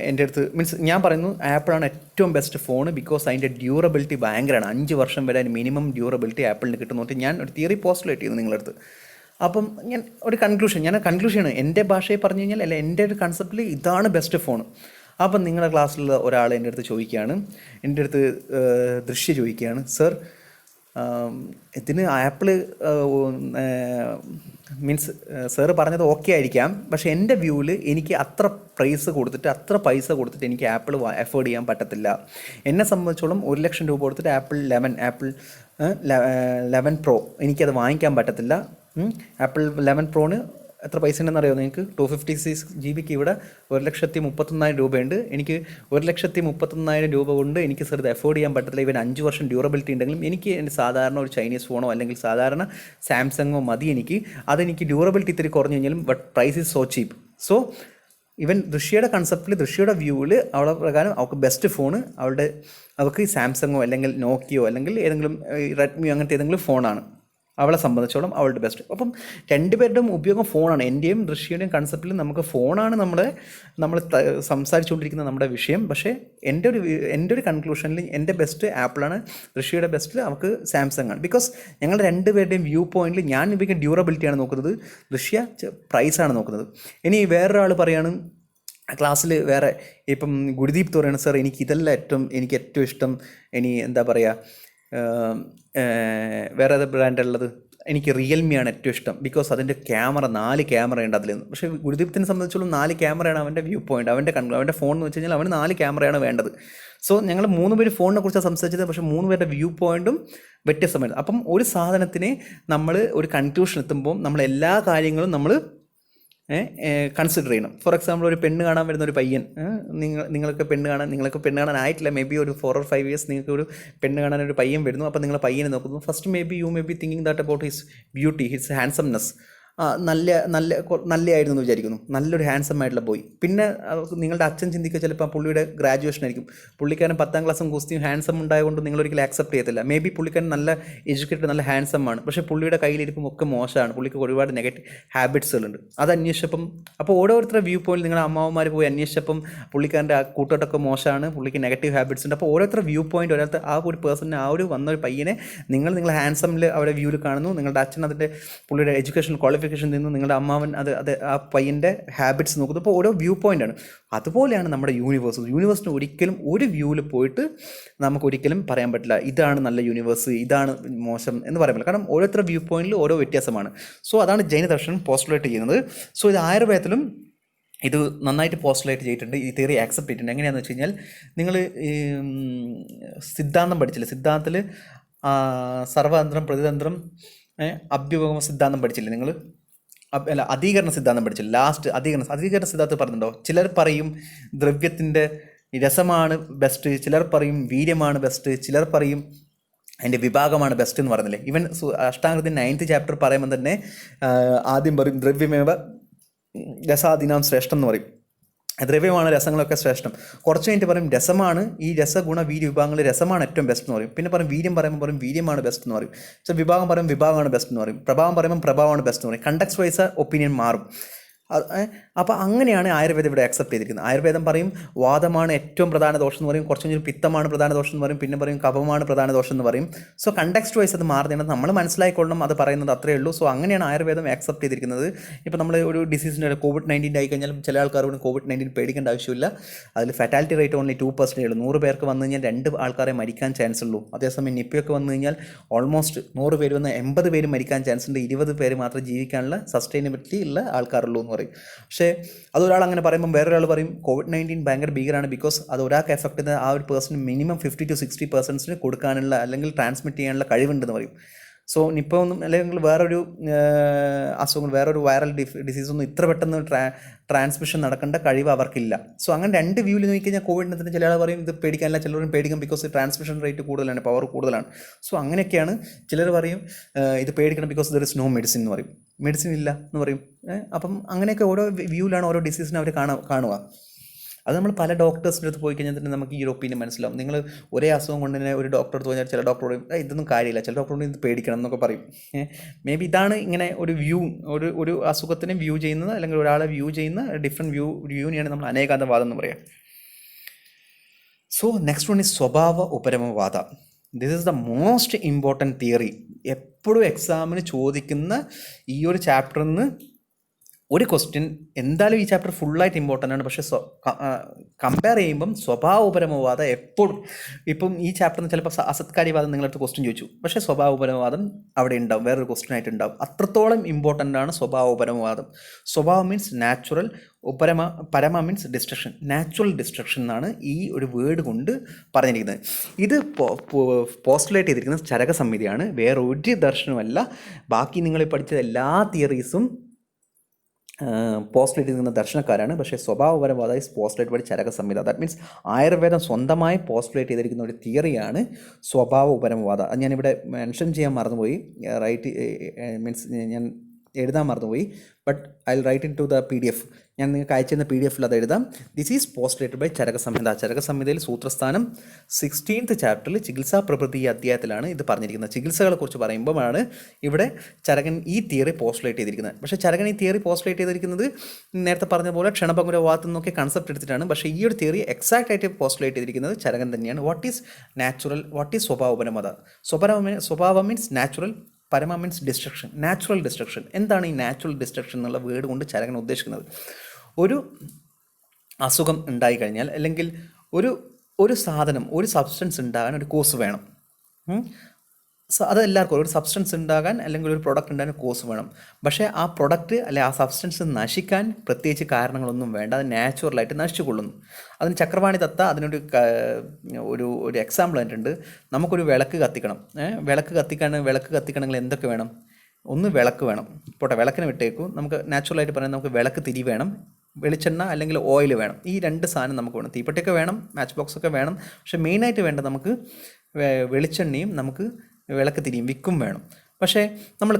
എൻ്റെ അടുത്ത് മീൻസ് ഞാൻ പറയുന്നു ആപ്പിളാണ് ഏറ്റവും ബെസ്റ്റ് ഫോൺ ബിക്കോസ് അതിൻ്റെ ഡ്യൂറബിലിറ്റി ഭയങ്കരമാണ്. 5 വർഷം വരെ അതിന് മിനിമം ഡ്യൂറബിലിറ്റി ആപ്പിളിന് കിട്ടുന്നിട്ട് ഞാൻ ഒരു തിയറി പോസ്റ്റുലേറ്റ് ചെയ്യുന്നു നിങ്ങളുടെ അടുത്ത്. അപ്പം ഞാൻ ഒരു കൺക്ലൂഷനാണ് എൻ്റെ ഭാഷയിൽ പറഞ്ഞു കഴിഞ്ഞാൽ, അല്ല എൻ്റെ ഒരു കൺസെപ്റ്റിൽ ഇതാണ് ബെസ്റ്റ് ഫോൺ. അപ്പം നിങ്ങളുടെ ക്ലാസ്സിലുള്ള ഒരാൾ എൻ്റെ അടുത്ത് ചോദിക്കുകയാണ്, എൻ്റെ അടുത്ത് ദൃശ്യ ചോദിക്കുകയാണ്, സർ ഇതിന് ആപ്പിള് മീൻസ് സാറ് പറഞ്ഞത് ഓക്കെ ആയിരിക്കാം, പക്ഷേ എൻ്റെ വ്യൂവിൽ എനിക്ക് അത്ര പൈസ കൊടുത്തിട്ട് എനിക്ക് ആപ്പിൾ അഫോർഡ് ചെയ്യാൻ പറ്റത്തില്ല. എന്നെ സംബന്ധിച്ചോളം 1 ലക്ഷം രൂപ കൊടുത്തിട്ട് ആപ്പിൾ 11 പ്രോ എനിക്കത് വാങ്ങിക്കാൻ പറ്റത്തില്ല. ആപ്പിൾ 11 പ്രോന് എത്ര പൈസ ഉണ്ടെന്ന് അറിയാമോ നിങ്ങൾക്ക്? 256 GB ഇവിടെ 1,31,000 രൂപയുണ്ട്. എനിക്ക് 1,31,000 രൂപ കൊണ്ട് എനിക്ക് സാർ ഇത് അഫോർഡ് ചെയ്യാൻ പറ്റത്തില്ല. ഇവൻ 5 വർഷം ഡ്യൂറബിലിറ്റി ഉണ്ടെങ്കിലും എനിക്ക് എൻ്റെ സാധാരണ ഒരു ചൈനീസ് ഫോണോ അല്ലെങ്കിൽ സാധാരണ സാംസങ്ങോ മതി എനിക്ക്. അതെനിക്ക് ഡ്യൂറബിലിറ്റി ഇത്തിരി കുറഞ്ഞു കഴിഞ്ഞാലും but price is so cheap. So ഇവൻ ദൃശ്യയുടെ കൺസെപ്റ്റിൽ, ദൃശ്യയുടെ വ്യൂവിൽ അവളെ പ്രകാരം അവൾക്ക് ബെസ്റ്റ് ഫോണ് അവൾക്ക് സാംസങ്ങോ അല്ലെങ്കിൽ നോക്കിയോ അല്ലെങ്കിൽ ഏതെങ്കിലും റെഡ്മിയോ അങ്ങനത്തെ ഏതെങ്കിലും ഫോണാണ് അവളെ സംബന്ധിച്ചോളം അവളുടെ ബെസ്റ്റ്. അപ്പം രണ്ടുപേരുടെയും ഉപയോഗം ഫോണാണ്. എൻ്റെയും ദൃശ്യയുടെയും കൺസെപ്റ്റിൽ നമുക്ക് ഫോണാണ് നമ്മൾ സംസാരിച്ചുകൊണ്ടിരിക്കുന്ന നമ്മുടെ വിഷയം. പക്ഷേ എൻ്റെ ഒരു കൺക്ലൂഷനിൽ എൻ്റെ ബെസ്റ്റ് ആപ്പിളാണ്, ദൃശ്യയുടെ ബെസ്റ്റ് അവൾക്ക് സാംസങ് ആണ്. ബിക്കോസ് ഞങ്ങളുടെ രണ്ടുപേരുടെയും വ്യൂ പോയിന്റിൽ ഞാൻ ഉപയോഗിക്കുന്ന ഡ്യൂറബിലിറ്റിയാണ് നോക്കുന്നത്, ദൃശ്യ പ്രൈസാണ് നോക്കുന്നത്. ഇനി വേറൊരാൾ പറയാണ് ക്ലാസ്സിൽ വേറെ ഇപ്പം ഗുരുദീപ് പറയുന്നത്, സാർ എനിക്ക് ഏറ്റവും ഇഷ്ടം ഇനി എന്താ പറയുക വേറെ ഏത് ബ്രാൻഡുള്ളത്, എനിക്ക് റിയൽമിയാണ് ഏറ്റവും ഇഷ്ടം ബിക്കോസ് അതിൻ്റെ 4 ക്യാമറ ഉണ്ട് അതിൽ. പക്ഷേ ഗുരുദീപത്തിനെ സംബന്ധിച്ചോളം 4 ക്യാമറയാണ് അവൻ്റെ വ്യൂ പോയിന്റ്, അവൻ്റെ ഫോൺ എന്ന് വെച്ച് കഴിഞ്ഞാൽ അവന് 4 ക്യാമറയാണ് വേണ്ടത്. സോ ഞങ്ങൾ 3 പേര് ഫോണിനെ കുറിച്ചാണ് സംസാരിച്ചത്, പക്ഷേ 3 പേരുടെ വ്യൂ പോയിന്റും വ്യത്യസ്തമായിരുന്നു. അപ്പം ഒരു സാധനത്തിനെ നമ്മൾ ഒരു കൺക്ലൂഷൻ എത്തുമ്പോൾ നമ്മൾ എല്ലാ കാര്യങ്ങളും നമ്മൾ കൺസിഡർ ചെയ്യണം. ഫോർ എക്സാമ്പിൾ ഒരു പെണ്ണ് കാണാൻ വരുന്ന ഒരു പയ്യൻ, നിങ്ങൾക്ക് പെണ്ണ് കാണാനായിട്ടില്ല, മേ ബി ഒരു 4 or 5 years നിങ്ങൾക്ക് ഒരു പെണ്ണ് കാണാൻ ഒരു പയ്യൻ വരുന്നു. അപ്പോൾ നിങ്ങൾ പയ്യനെ നോക്കുന്നു. First you may be thinking that about his beauty, his handsomeness. നല്ലതായിരുന്നു എന്ന് വിചാരിക്കുന്നു, നല്ലൊരു ഹാൻസം ആയിട്ടുള്ള ബോയ്. പിന്നെ നിങ്ങളുടെ അച്ഛൻ ചിന്തിക്കുക ചിലപ്പോൾ പുള്ളിയുടെ ഗ്രാജുവേഷൻ ആയിരിക്കും, പുള്ളിക്കാരൻ 10ാം ക്ലാസ്സും കുസ്തിയും ഹാൻസം ഉണ്ടായതുകൊണ്ട് നിങ്ങളൊരിക്കലും ആക്സെപ്റ്റ് ചെയ്യത്തില്ല. മേ ബി പുള്ളിക്കാരൻ നല്ല എഡ്യൂക്കേറ്റഡ്, നല്ല ഹാൻസം ആണ്, പക്ഷേ പുള്ളിയുടെ കയ്യിലിരിക്കും ഒക്കെ മോശമാണ്, പുള്ളിക്ക് ഒരുപാട് നെഗറ്റീവ് ഹാബിറ്റ്സുകളുണ്ട്. അത് അന്വേഷിച്ചപ്പം, അപ്പോൾ ഓരോരുത്തരുടെ വ്യൂ പോയിന്റ് നിങ്ങളുടെ അമ്മാവന്മാർ പോയി അന്വേഷിച്ചപ്പം പുള്ളിക്കാരൻ്റെ ആ കൂട്ടോട്ടൊക്കെ മോശമാണ്, പുള്ളിക്ക് നെഗറ്റീവ് ഹാബിറ്റ്സ് ഉണ്ട്. അപ്പോൾ ഓരോരുത്തരുടെ വ്യൂ പോയിന്റ്, ഓരോരുത്തർ ആ ഒരു പേഴ്സണിനെ, ആ ഒരു വന്നൊരു പയ്യനെ നിങ്ങൾ ഹാൻസമിൽ അവരുടെ വ്യൂവിൽ കാണുന്നു, നിങ്ങളുടെ അച്ഛൻ അതിൻ്റെ പുള്ളിയുടെ എഡ്യൂക്കേഷൻ ക്വാളിഫിക്കേഷൻ നിന്ന്, നിങ്ങളുടെ അമ്മാവൻ അത് ആ പയ്യൻ്റെ ഹാബിറ്റ്സ് നോക്കുന്നു. അപ്പോൾ ഓരോ വ്യൂ പോയിൻ്റാണ്. അതുപോലെയാണ് നമ്മുടെ യൂണിവേഴ്സിന് ഒരിക്കലും ഒരു വ്യൂവിൽ പോയിട്ട് നമുക്കൊരിക്കലും പറയാൻ പറ്റില്ല ഇതാണ് നല്ല യൂണിവേഴ്സ്, ഇതാണ് മോശം എന്ന് പറയാൻ പറ്റില്ല. കാരണം ഓരോരുത്തരുടെ വ്യൂ പോയിന്റിൽ ഓരോ വ്യത്യാസമാണ്. സോ അതാണ് ജൈനദർശനം പോസ്റ്റുലേറ്റ് ചെയ്യുന്നത്. സോ ഇത് ആയുർവേദത്തിലും ഇത് നന്നായിട്ട് പോസ്റ്റുലേറ്റ് ചെയ്തിട്ടുണ്ട്, ഈ തിയറി ആക്സെപ്റ്റ് ചെയ്തിട്ടുണ്ട്. എങ്ങനെയാണെന്ന് വെച്ച് കഴിഞ്ഞാൽ, നിങ്ങൾ സിദ്ധാന്തം പഠിച്ചില്ലേ, സിദ്ധാന്തത്തിൽ സർവതന്ത്രം, പ്രതിതന്ത്രം, അഭ്യുപഗമ സിദ്ധാന്തം പഠിച്ചില്ലേ നിങ്ങൾ? അധീകരണ സിദ്ധാന്തം പഠിച്ചില്ല. ലാസ്റ്റ് അധീകരണ സിദ്ധാന്തം പറഞ്ഞിട്ടുണ്ടോ? ചിലർ പറയും ദ്രവ്യത്തിൻ്റെ രസമാണ് ബെസ്റ്റ്, ചിലർ പറയും വീര്യമാണ് ബെസ്റ്റ്, ചിലർ പറയും അതിൻ്റെ വിഭാഗമാണ് ബെസ്റ്റ് എന്ന് പറഞ്ഞില്ലേ? ഈവൻ അഷ്ടാംഗത്തിൻ്റെ 9th ചാപ്റ്റർ പറയുമ്പോൾ തന്നെ ആദ്യം പറയും ദ്രവ്യമേവ രസാദീനാം ശ്രേഷ്ഠം എന്ന് പറയും, ദ്രവ്യമാണ് രസങ്ങളൊക്കെ ശ്രേഷ്ഠം. കുറച്ച് കഴിഞ്ഞിട്ട് പറയും രസമാണ്, ഈ രസഗുണ വീര്യ വിഭാഗങ്ങളിൽ രസമാണ് ഏറ്റവും ബെസ്റ്റ് എന്ന് പറയും. പിന്നെ പറയും വീര്യം പറയുമ്പോൾ പറയും വീര്യമാണ് ബെസ്റ്റ് എന്ന് പറയും. പക്ഷേ വിഭാഗം പറയുമ്പോൾ വിഭാഗമാണ് ബെസ്റ്റ് എന്ന് പറയും. പ്രഭാവം പറയുമ്പോൾ പ്രഭാവമാണ് ബെസ്റ്റ് എന്ന് പറയും. കണ്ടക്സ്റ്റ് വൈസ് ഒപ്പീനിയൻ മാറും. അപ്പോൾ അങ്ങനെയാണ് ആയുർവേദം ഇവിടെ അക്സെപ്റ്റ് ചെയ്തിരിക്കുന്നത്. ആയുർവേദം പറയും വാദമാണ് ഏറ്റവും പ്രധാന ദോഷം എന്ന് പറയും, കുറച്ച് കഴിഞ്ഞാൽ പിത്തമാണ് പ്രധാന ദോഷം എന്ന് പറയും, പിന്നെ പറയും കഫമാണ് പ്രധാന ദോഷം എന്ന് പറയും. സോ കണ്ടക്സ്റ്റ് വൈസ് അത് മാറുന്നതാണ്, നമ്മൾ മനസ്സിലായിക്കൊള്ളണം അത് പറയുന്നത്, അത്രയേ ഉള്ളൂ. സോ അങ്ങനെയാണ് ആയുർവേദം അക്സെപ്റ്റ് ചെയ്തിരിക്കുന്നത്. ഇപ്പോൾ നമ്മൾ ഒരു ഡിസീസിൻ്റെ COVID-19 ആയി കഴിഞ്ഞാൽ ചില ആൾക്കാരോട് COVID-19 പേടിക്കേണ്ട ആവശ്യമില്ല. അതിൽ ഫാറ്റാലിറ്റി റേറ്റ് ഓൺലി 2% ഉള്ളൂ. 100 പേർക്ക് വന്നു കഴിഞ്ഞാൽ 2 ആൾക്കാരെ മരിക്കാൻ ചാൻസ് ഉള്ളൂ. അതേസമയം നിപ്പയൊക്കെ വന്നു കഴിഞ്ഞാൽ ഓൾമോസ്റ്റ് 100 പേര് വന്ന് 80 പേര് മരിക്കാൻ ചാൻസ് ഉണ്ട്, 20 പേര് മാത്രം ജീവിക്കാനുള്ള സസ്റ്റൈനബിലിറ്റി ഉള്ള ആൾക്കാരുള്ളൂ എന്ന് പറയും. പക്ഷേ അതൊരാൾ അങ്ങനെ പറയുമ്പോൾ വേറൊരാൾ പറയും COVID-19 ഭയങ്കര ഭീകരമാണ്, ബിക്കോസ് അത് ഒരാൾക്ക് എഫക്ട് ചെയ്ത ആ ഒരു പേഴ്സൺ മിനിമം 50 to 60% കൊടുക്കാനുള്ള അല്ലെങ്കിൽ ട്രാൻസ്മിറ്റ് ചെയ്യാനുള്ള കഴിവുണ്ടെന്ന് പറയും. സോ നിപ്പ ഒന്നും അല്ലെങ്കിൽ വേറൊരു അസുഖങ്ങൾ, വേറൊരു വൈറൽ ഡിസീസൊന്നും ഇത്ര പെട്ടെന്ന് ട്രാൻസ്മിഷൻ നടക്കേണ്ട കഴിവ് അവർക്കില്ല. സോ അങ്ങനെ 2 വ്യൂവിൽ നോക്കിക്കഴിഞ്ഞാൽ കോവിഡിനത്തിന് ചില ആൾ പറയും ഇത് പേടിക്കാനില്ല, ചിലരും പേടിക്കും ബിക്കോസ് ട്രാൻസ്മിഷൻ റേറ്റ് കൂടുതലാണ്, പവർ കൂടുതലാണ്. സോ അങ്ങനെയൊക്കെയാണ്. ചിലർ പറയും ഇത് പേടിക്കണം because there is no medicine എന്ന് പറയും, മെഡിസിൻ ഇല്ല എന്ന് പറയും. അപ്പം അങ്ങനെയൊക്കെ ഓരോ വ്യൂവിലാണ് ഓരോ ഡിസീസിനെ അവർ കാണുക. അത് നമ്മൾ പല ഡോക്ടേഴ്സിൻ്റെ അടുത്ത് പോയി കഴിഞ്ഞാൽ തന്നെ നമുക്ക് ഈ ഒരു ഒപ്പീനിയൻ മനസ്സിലാവും. നിങ്ങൾ ഒരേ അസുഖം കൊണ്ട് തന്നെ ഒരു ഡോക്ടർ അടുത്ത് പോയാൽ ചില ഡോക്ടർ പറയും ഇതൊന്നും കാര്യമില്ല, ചില ഡോക്ടറോട് ഇത് പേടിക്കണം എന്നൊക്കെ പറയും. മേ ബി ഇതാണ് ഇങ്ങനെ ഒരു വ്യൂ, ഒരു അസുഖത്തിനെ വ്യൂ ചെയ്യുന്നത് അല്ലെങ്കിൽ ഒരാളെ വ്യൂ ചെയ്യുന്ന ഡിഫറെൻറ്റ് വ്യൂവിനെയാണ് നമ്മൾ അനേകാന്തവാദം എന്ന് പറയുക. So next one is svabhava uparamavada. This is the most important theory. എപ്പോഴും എക്സാമിന് ചോദിക്കുന്ന ഈ ഒരു ചാപ്റ്ററിൽ നിന്ന് ഒരു ക്വസ്റ്റ്യൻ എന്തായാലും ഈ ചാപ്റ്റർ ഫുള്ളായിട്ട് ഇമ്പോർട്ടൻ്റ് ആണ്. പക്ഷേ കമ്പയർ ചെയ്യുമ്പം സ്വഭാവപരമവാദം എപ്പോഴും, ഇപ്പം ഈ ചാപ്റ്ററിന് ചിലപ്പോൾ അസത്കാര്യവാദം നിങ്ങളടുത്ത് ക്വസ്റ്റ്യൻ ചോദിച്ചു, പക്ഷേ സ്വഭാവപരമവാദം അവിടെ ഉണ്ടാവും, വേറൊരു ക്വസ്റ്റ്യൻ ആയിട്ട് ഉണ്ടാവും. അത്രത്തോളം ഇമ്പോർട്ടൻ്റ് ആണ് സ്വഭാവപരമവാദം. സ്വഭാവം means natural, parama means destruction. Natural destruction എന്നാണ് ഈ ഒരു വേർഡ് കൊണ്ട് പറഞ്ഞിരിക്കുന്നത്. ഇത് പോസ്റ്റുലേറ്റ് ചെയ്തിരിക്കുന്നത് ചരക സംഹിതയാണ്, വേറെ ഒരു ദർശനമല്ല. ബാക്കി നിങ്ങൾ പഠിച്ച എല്ലാ തിയറീസും പോസ്റ്റുലേറ്റ് ചെയ്യുന്ന ദർശനക്കാരാണ്. പക്ഷേ svabhavaparavada is postulate by Charaka Samhita. That means ആയുർവേദം സ്വന്തമായി പോസ്റ്റുലേറ്റ് ചെയ്തിരിക്കുന്ന ഒരു തിയറിയാണ് സ്വഭാവ ഉപരമവാദം. അത് ഞാനിവിടെ മെൻഷൻ ചെയ്യാൻ മറന്നുപോയി, ഞാൻ എഴുതാൻ മറന്നുപോയി. But I will write in to the PDF. ഞാൻ നിങ്ങൾക്ക് അയച്ചിരുന്ന PDF അത് എഴുതാം. This is postulated by Charaka Samhita. Charaka സംഹിതയിൽ സൂത്രസ്ഥാനം 16th ചാപ്റ്ററിൽ ചികിത്സാ പ്രകൃതി അധ്യായത്തിലാണ് ഇത് പറഞ്ഞിരിക്കുന്നത്. ചികിത്സകളെ കുറിച്ച് പറയുമ്പോഴാണ് ഇവിടെ ചരകൻ ഈ തിയറി പോസ്റ്റുലേറ്റ് ചെയ്തിരിക്കുന്നത്. പക്ഷേ ചരകൻ ഈ തിയറി പോസ്റ്റുലേറ്റ് ചെയ്തിരിക്കുന്നത് നേരത്തെ പറഞ്ഞ പോലെ ക്ഷണഭംഗുരവാദത്തിൽ നിന്നൊക്കെ കൺസെപ്റ്റ് എടുത്തിട്ടാണ്. പക്ഷേ ഈ ഒരു തിയറി എക്സാക്റ്റ് ആയിട്ട് പോസ്റ്റുലേറ്റ് ചെയ്തിരിക്കുന്നത് ചരകൻ തന്നെയാണ്. What is natural, what is svabhavaparamata? സ്വഭാവം means natural, parama means destruction. Natural destruction എന്താണ്? ഈ നാച്ചുറൽ ഡിസ്ട്രക്ഷൻ എന്നുള്ള വേർഡ് കൊണ്ട് ചരകൻ ഉദ്ദേശിക്കുന്നത് ഒരു അസുഖം ഉണ്ടായിക്കഴിഞ്ഞാൽ അല്ലെങ്കിൽ ഒരു സാധനം, ഒരു സബ്സ്റ്റൻസ് ഉണ്ടാകാൻ ഒരു കോസ് വേണം. അത് എല്ലാവർക്കും ഒരു സബ്സ്റ്റൻസ് ഉണ്ടാകാൻ അല്ലെങ്കിൽ ഒരു പ്രൊഡക്റ്റ് ഉണ്ടാകാൻ കോസ് വേണം. പക്ഷേ ആ പ്രൊഡക്റ്റ് അല്ലെ ആ സബ്സ്റ്റൻസ് നശിക്കാൻ പ്രത്യേകിച്ച് കാരണങ്ങളൊന്നും വേണ്ട, അത് നാച്ചുറലായിട്ട് നശിച്ചുകൊള്ളുന്നു. അതിന് ചക്രപാണി ദത്ത അതിനൊരു ഒരു എക്സാമ്പിൾ ആയിട്ടുണ്ട്. നമുക്കൊരു വിളക്ക് കത്തിക്കണം. വിളക്ക് കത്തിക്കണമെങ്കിൽ എന്തൊക്കെ വേണം? ഒന്ന് വിളക്ക് വേണം, പോട്ടെ വിളക്കിന് വിട്ടേക്കും. നമുക്ക് നാച്ചുറലായിട്ട് പറയാം, നമുക്ക് വിളക്ക് തിരി വേണം, വെളിച്ചെണ്ണ അല്ലെങ്കിൽ ഓയിൽ വേണം. ഈ 2 സാധനം നമുക്ക് വേണം. തീപ്പെട്ടിയൊക്കെ വേണം, മാച്ച് ബോക്സ് ഒക്കെ വേണം. പക്ഷേ മെയിനായിട്ട് വേണ്ട നമുക്ക് വെളിച്ചെണ്ണയും നമുക്ക് വിളക്ക് തിരിയും വിക്കും വേണം. പക്ഷേ നമ്മൾ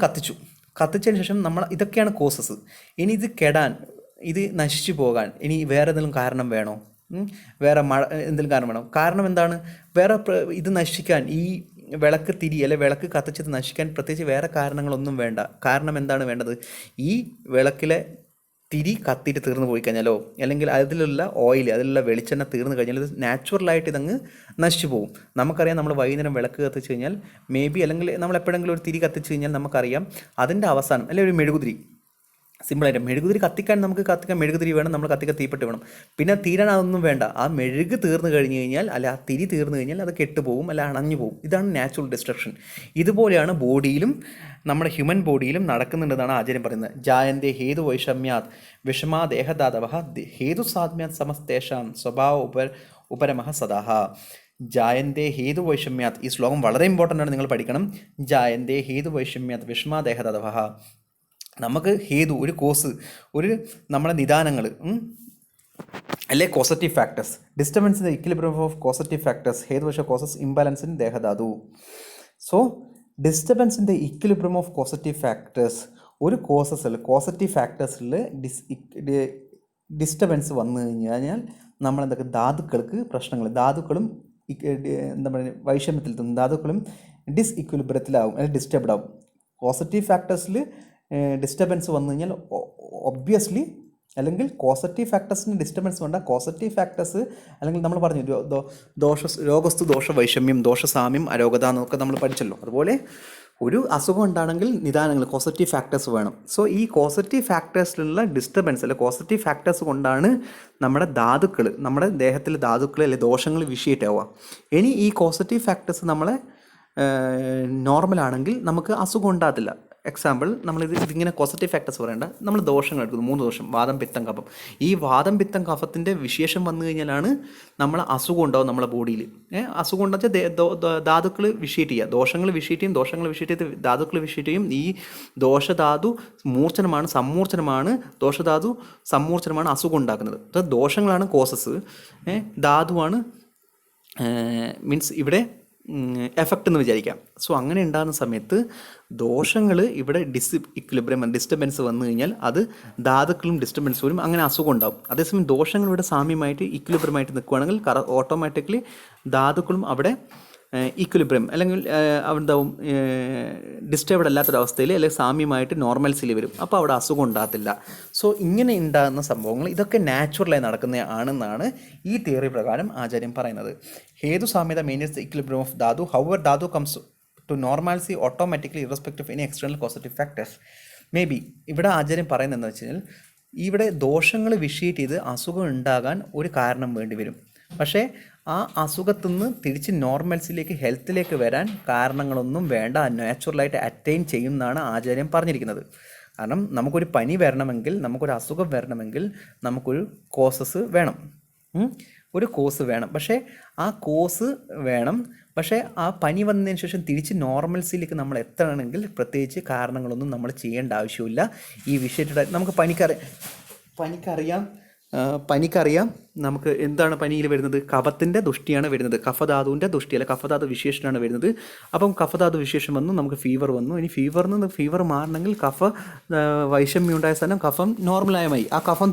കത്തിച്ചതിന് ശേഷം നമ്മൾ ഇതൊക്കെയാണ് കോസസ്. ഇനി ഇത് കെടാൻ, ഇത് നശിച്ചു പോകാൻ ഇനി വേറെ എന്തെങ്കിലും കാരണം വേണോ? വേറെ മഴ എന്തെങ്കിലും കാരണം വേണോ? കാരണം എന്താണ്? വേറെ ഇത് നശിക്കാൻ, ഈ വിളക്ക് തിരി അല്ലെ വിളക്ക് കത്തിച്ചത് നശിക്കാൻ പ്രത്യേകിച്ച് വേറെ കാരണങ്ങളൊന്നും വേണ്ട. കാരണം എന്താണ് വേണ്ടത്? ഈ വിളക്കിലെ തിരി കത്തിയിട്ട് തീർന്നു പോയി കഴിഞ്ഞാലോ, അല്ലെങ്കിൽ അതിലുള്ള ഓയിൽ, അതിലുള്ള വെളിച്ചെണ്ണ തീർന്നു കഴിഞ്ഞാൽ ഇത് നാച്ചുറലായിട്ട് ഇതങ്ങ് നശിച്ചു പോകും. നമുക്കറിയാം, നമ്മൾ വൈകുന്നേരം വിളക്ക് കത്തിച്ച് കഴിഞ്ഞാൽ മേ ബി, അല്ലെങ്കിൽ നമ്മൾ എപ്പോഴെങ്കിലും ഒരു തിരി കത്തിച്ച് കഴിഞ്ഞാൽ നമുക്കറിയാം അതിൻ്റെ അവസാനം, അല്ലെങ്കിൽ ഒരു മെഴുകുതിരി, സിമ്പിളായിട്ട് മെഴുകുതിരി കത്തിക്കാൻ, നമുക്ക് കത്തിക്കാൻ മെഴുകുതിരി വേണം, നമ്മൾ കത്തിക്കാൻ തീപ്പെട്ടി വേണം. പിന്നെ തീരാൻ അതൊന്നും വേണ്ട. ആ മെഴുക് തീർന്നു കഴിഞ്ഞ് കഴിഞ്ഞാൽ, അല്ല ആ തിരി തീർന്നു കഴിഞ്ഞാൽ അത് കെട്ടുപോകും, അല്ല അണഞ്ഞു പോകും. ഇതാണ് നാച്ചുറൽ ഡിസ്ട്രക്ഷൻ. ഇതുപോലെയാണ് ബോഡിയിലും, നമ്മുടെ ഹ്യൂമൻ ബോഡിയിലും നടക്കുന്നുണ്ടെന്നാണ് ആചാര്യം പറയുന്നത്. ജായന്തേ ഹേതു വൈഷമ്യാത് വിഷമാ ദേഹദാതവ ഹേതു സാധ്മ്യാത് സമസ്തേഷാം സ്വഭാവ ഉപരമഃ സദാഹ. ജായന്തേ ഹേതു വൈഷമ്യാത്, ഈ ശ്ലോകം വളരെ ഇമ്പോർട്ടൻ്റ് ആണ്, നിങ്ങൾ പഠിക്കണം. ജായന്തേ ഹേതു വൈഷമ്യാത് വിഷമാ ദേഹദാതവ. നമുക്ക് ഹേതു, ഒരു കോസ്, ഒരു നമ്മുടെ നിദാനങ്ങൾ, അല്ലെ causative factors, disturbance in the equilibrium of causative factors, hetuvasha causes imbalance in dehadhatu. So disturbance in the equilibrium of causative factors, ഒരു കോസസിൽ, കോസറ്റീവ് ഫാക്ടേഴ്സിൽ ഡിസ്റ്റർബൻസ് വന്നു കഴിഞ്ഞാൽ നമ്മളെന്തൊക്കെ ധാതുക്കൾക്ക് പ്രശ്നങ്ങൾ, ധാതുക്കളും എന്താ പറയുക വൈഷമ്യത്തിലെത്തും, ധാതുക്കളും ഡിസ്ഇക്വിലിബ്രിയത്തിലാവും, അല്ലെങ്കിൽ ഡിസ്റ്റർബ്ഡ് ആവും. പോസിറ്റീവ് ഫാക്ടേഴ്സിൽ ഡിസ്റ്റർബൻസ് വന്നു കഴിഞ്ഞാൽ ഒബ്വിയസ്ലി, അല്ലെങ്കിൽ കോസറ്റീവ് ഫാക്ടേഴ്സിന് ഡിസ്റ്റർബൻസ് വേണ്ട, കോസറ്റീവ് ഫാക്ടേഴ്സ്, അല്ലെങ്കിൽ നമ്മൾ പറഞ്ഞു രോഗസ്തു ദോഷ വൈഷമ്യം, ദോഷസാമ്യം, അരോഗത എന്നൊക്കെ നമ്മൾ പഠിച്ചല്ലോ. അതുപോലെ ഒരു അസുഖം ഉണ്ടാണെങ്കിൽ നിദാനങ്ങൾ, കോസറ്റീവ് ഫാക്ടേഴ്സ് വേണം. സോ ഈ കോസറ്റീവ് ഫാക്ടേഴ്സിലുള്ള ഡിസ്റ്റർബൻസ്, അല്ലെ കോസറ്റീവ് ഫാക്ടേഴ്സ് കൊണ്ടാണ് നമ്മുടെ ധാതുക്കൾ, നമ്മുടെ ദേഹത്തിലെ ധാതുക്കൾ, അല്ലെ ദോഷങ്ങൾ വിഷയേറ്റ് ആവുക. ഇനി ഈ കോസറ്റീവ് ഫാക്ടേഴ്സ് നമ്മളെ നോർമലാണെങ്കിൽ നമുക്ക് അസുഖം ഉണ്ടാകത്തില്ല. എക്സാമ്പിൾ, ഇതിങ്ങനെ പോസിറ്റീവ് ഫാക്ടേഴ്സ് പറയേണ്ട, നമ്മൾ ദോഷങ്ങൾ എടുക്കുന്നു, 3 ദോഷം, വാദം പിത്തം കഫം. ഈ വാദം പിത്തം കഫത്തിൻ്റെ വിശേഷം വന്നു കഴിഞ്ഞാലാണ് നമ്മൾ അസുഖം ഉണ്ടാവും നമ്മുടെ ബോഡിയിൽ. അസുഖം ഉണ്ടാച്ചാൽ ധാതുക്കൾ വിഷയേറ്റ് ചെയ്യുക, ദോഷങ്ങൾ വിഷയേറ്റ് ചെയ്യും, ദോഷങ്ങൾ വിഷയേറ്റ് ചെയ്ത് ധാതുക്കൾ വിഷയേറ്റ് ചെയ്യും. ഈ ദോഷധാതു മൂർച്ഛനമാണ്, സമ്മൂർച്ഛനമാണ്, ദോഷധാതു സമ്മൂർച്ഛനമാണ് അസുഖം ഉണ്ടാക്കുന്നത്. അപ്പോൾ ദോഷങ്ങളാണ് കോസസ്, ധാതുവാണ് മീൻസ് ഇവിടെ എഫക്റ്റ് എന്ന് വിചാരിക്കാം. സോ അങ്ങനെ ഉണ്ടാകുന്ന സമയത്ത് ദോഷങ്ങൾ ഇവിടെ ഡിസ്റ്റർബൻസ് വന്നു കഴിഞ്ഞാൽ അത് ധാതുക്കളും ഡിസ്റ്റർബൻസ് വരും, അങ്ങനെ അസുഖം ഉണ്ടാവും. അതേസമയം ദോഷങ്ങൾ ഇവിടെ സാമ്യമായിട്ട് ഇക്വിലിബ്രിയമായിട്ട് നിൽക്കുകയാണെങ്കിൽ ഓട്ടോമാറ്റിക്കലി ധാതുക്കളും അവിടെ ഈക്വിലിബ്രിയം, അല്ലെങ്കിൽ അവിടെ ഡിസ്റ്റർബ്ഡ് അല്ലാത്തൊരവസ്ഥയിൽ, അല്ലെങ്കിൽ സാമ്യമായിട്ട് നോർമൽസിൽ വരും. അപ്പോൾ അവിടെ അസുഖം ഉണ്ടാകത്തില്ല. സോ ഇങ്ങനെ ഉണ്ടാകുന്ന സംഭവങ്ങൾ ഇതൊക്കെ നാച്ചുറലായി നടക്കുന്ന ആണെന്നാണ് ഈ തിയറി പ്രകാരം ആചാര്യം പറയുന്നത്. ഹേതു സാമ്യത മെയിൻറ്റെയിൻസ് ദ ഇക്വിലിബ്രിയം ഓഫ് ധാതു. ഹൗവർ ധാതു comes to normality automatically irrespective of any external causative factors. Maybe ഇവിടെ ആചാര്യം പറയുന്നതെന്ന് വെച്ച് കഴിഞ്ഞാൽ, ഇവിടെ ദോഷങ്ങൾ വിഷയേറ്റ് ചെയ്ത് അസുഖം ഉണ്ടാകാൻ ഒരു കാരണം വേണ്ടി വരും. പക്ഷേ ആ അസുഖത്തിൽ നിന്ന് തിരിച്ച് നോർമൽസിലേക്ക്, ഹെൽത്തിലേക്ക് വരാൻ കാരണങ്ങളൊന്നും വേണ്ട, നാച്ചുറലായിട്ട് അറ്റൈൻ ചെയ്യുമെന്നാണ് ആചാര്യം പറഞ്ഞിരിക്കുന്നത്. കാരണം നമുക്കൊരു പനി വരണമെങ്കിൽ, നമുക്കൊരു അസുഖം വരണമെങ്കിൽ നമുക്കൊരു കോസസ് വേണം, ഒരു കോസ് വേണം. പക്ഷേ ആ കോസ് വേണം, പക്ഷേ ആ പനി വന്നതിന് ശേഷം തിരിച്ച് നോർമൽസിലേക്ക് നമ്മൾ എത്തണമെങ്കിൽ പ്രത്യേകിച്ച് കാരണങ്ങളൊന്നും നമ്മൾ ചെയ്യേണ്ട ആവശ്യമില്ല. ഈ വിഷയത്തിൽ നമുക്ക് പനിക്കറിയാം നമുക്ക് എന്താണ് പനിയിൽ വരുന്നത്, കഫത്തിൻ്റെ ദുഷ്ടിയാണ് വരുന്നത്, കഫധാതുവിൻ്റെ ദുഷ്ടി, അല്ല കഫധാതു വിശേഷനാണ് വരുന്നത്. അപ്പം കഫധാതു വിശേഷം വന്നു, നമുക്ക് ഫീവർ വന്നു. ഇനി ഫീവർ മാറണമെങ്കിൽ വൈഷമ്യം ഉണ്ടായ സ്ഥലം കഫം നോർമലായി, ആ കഫം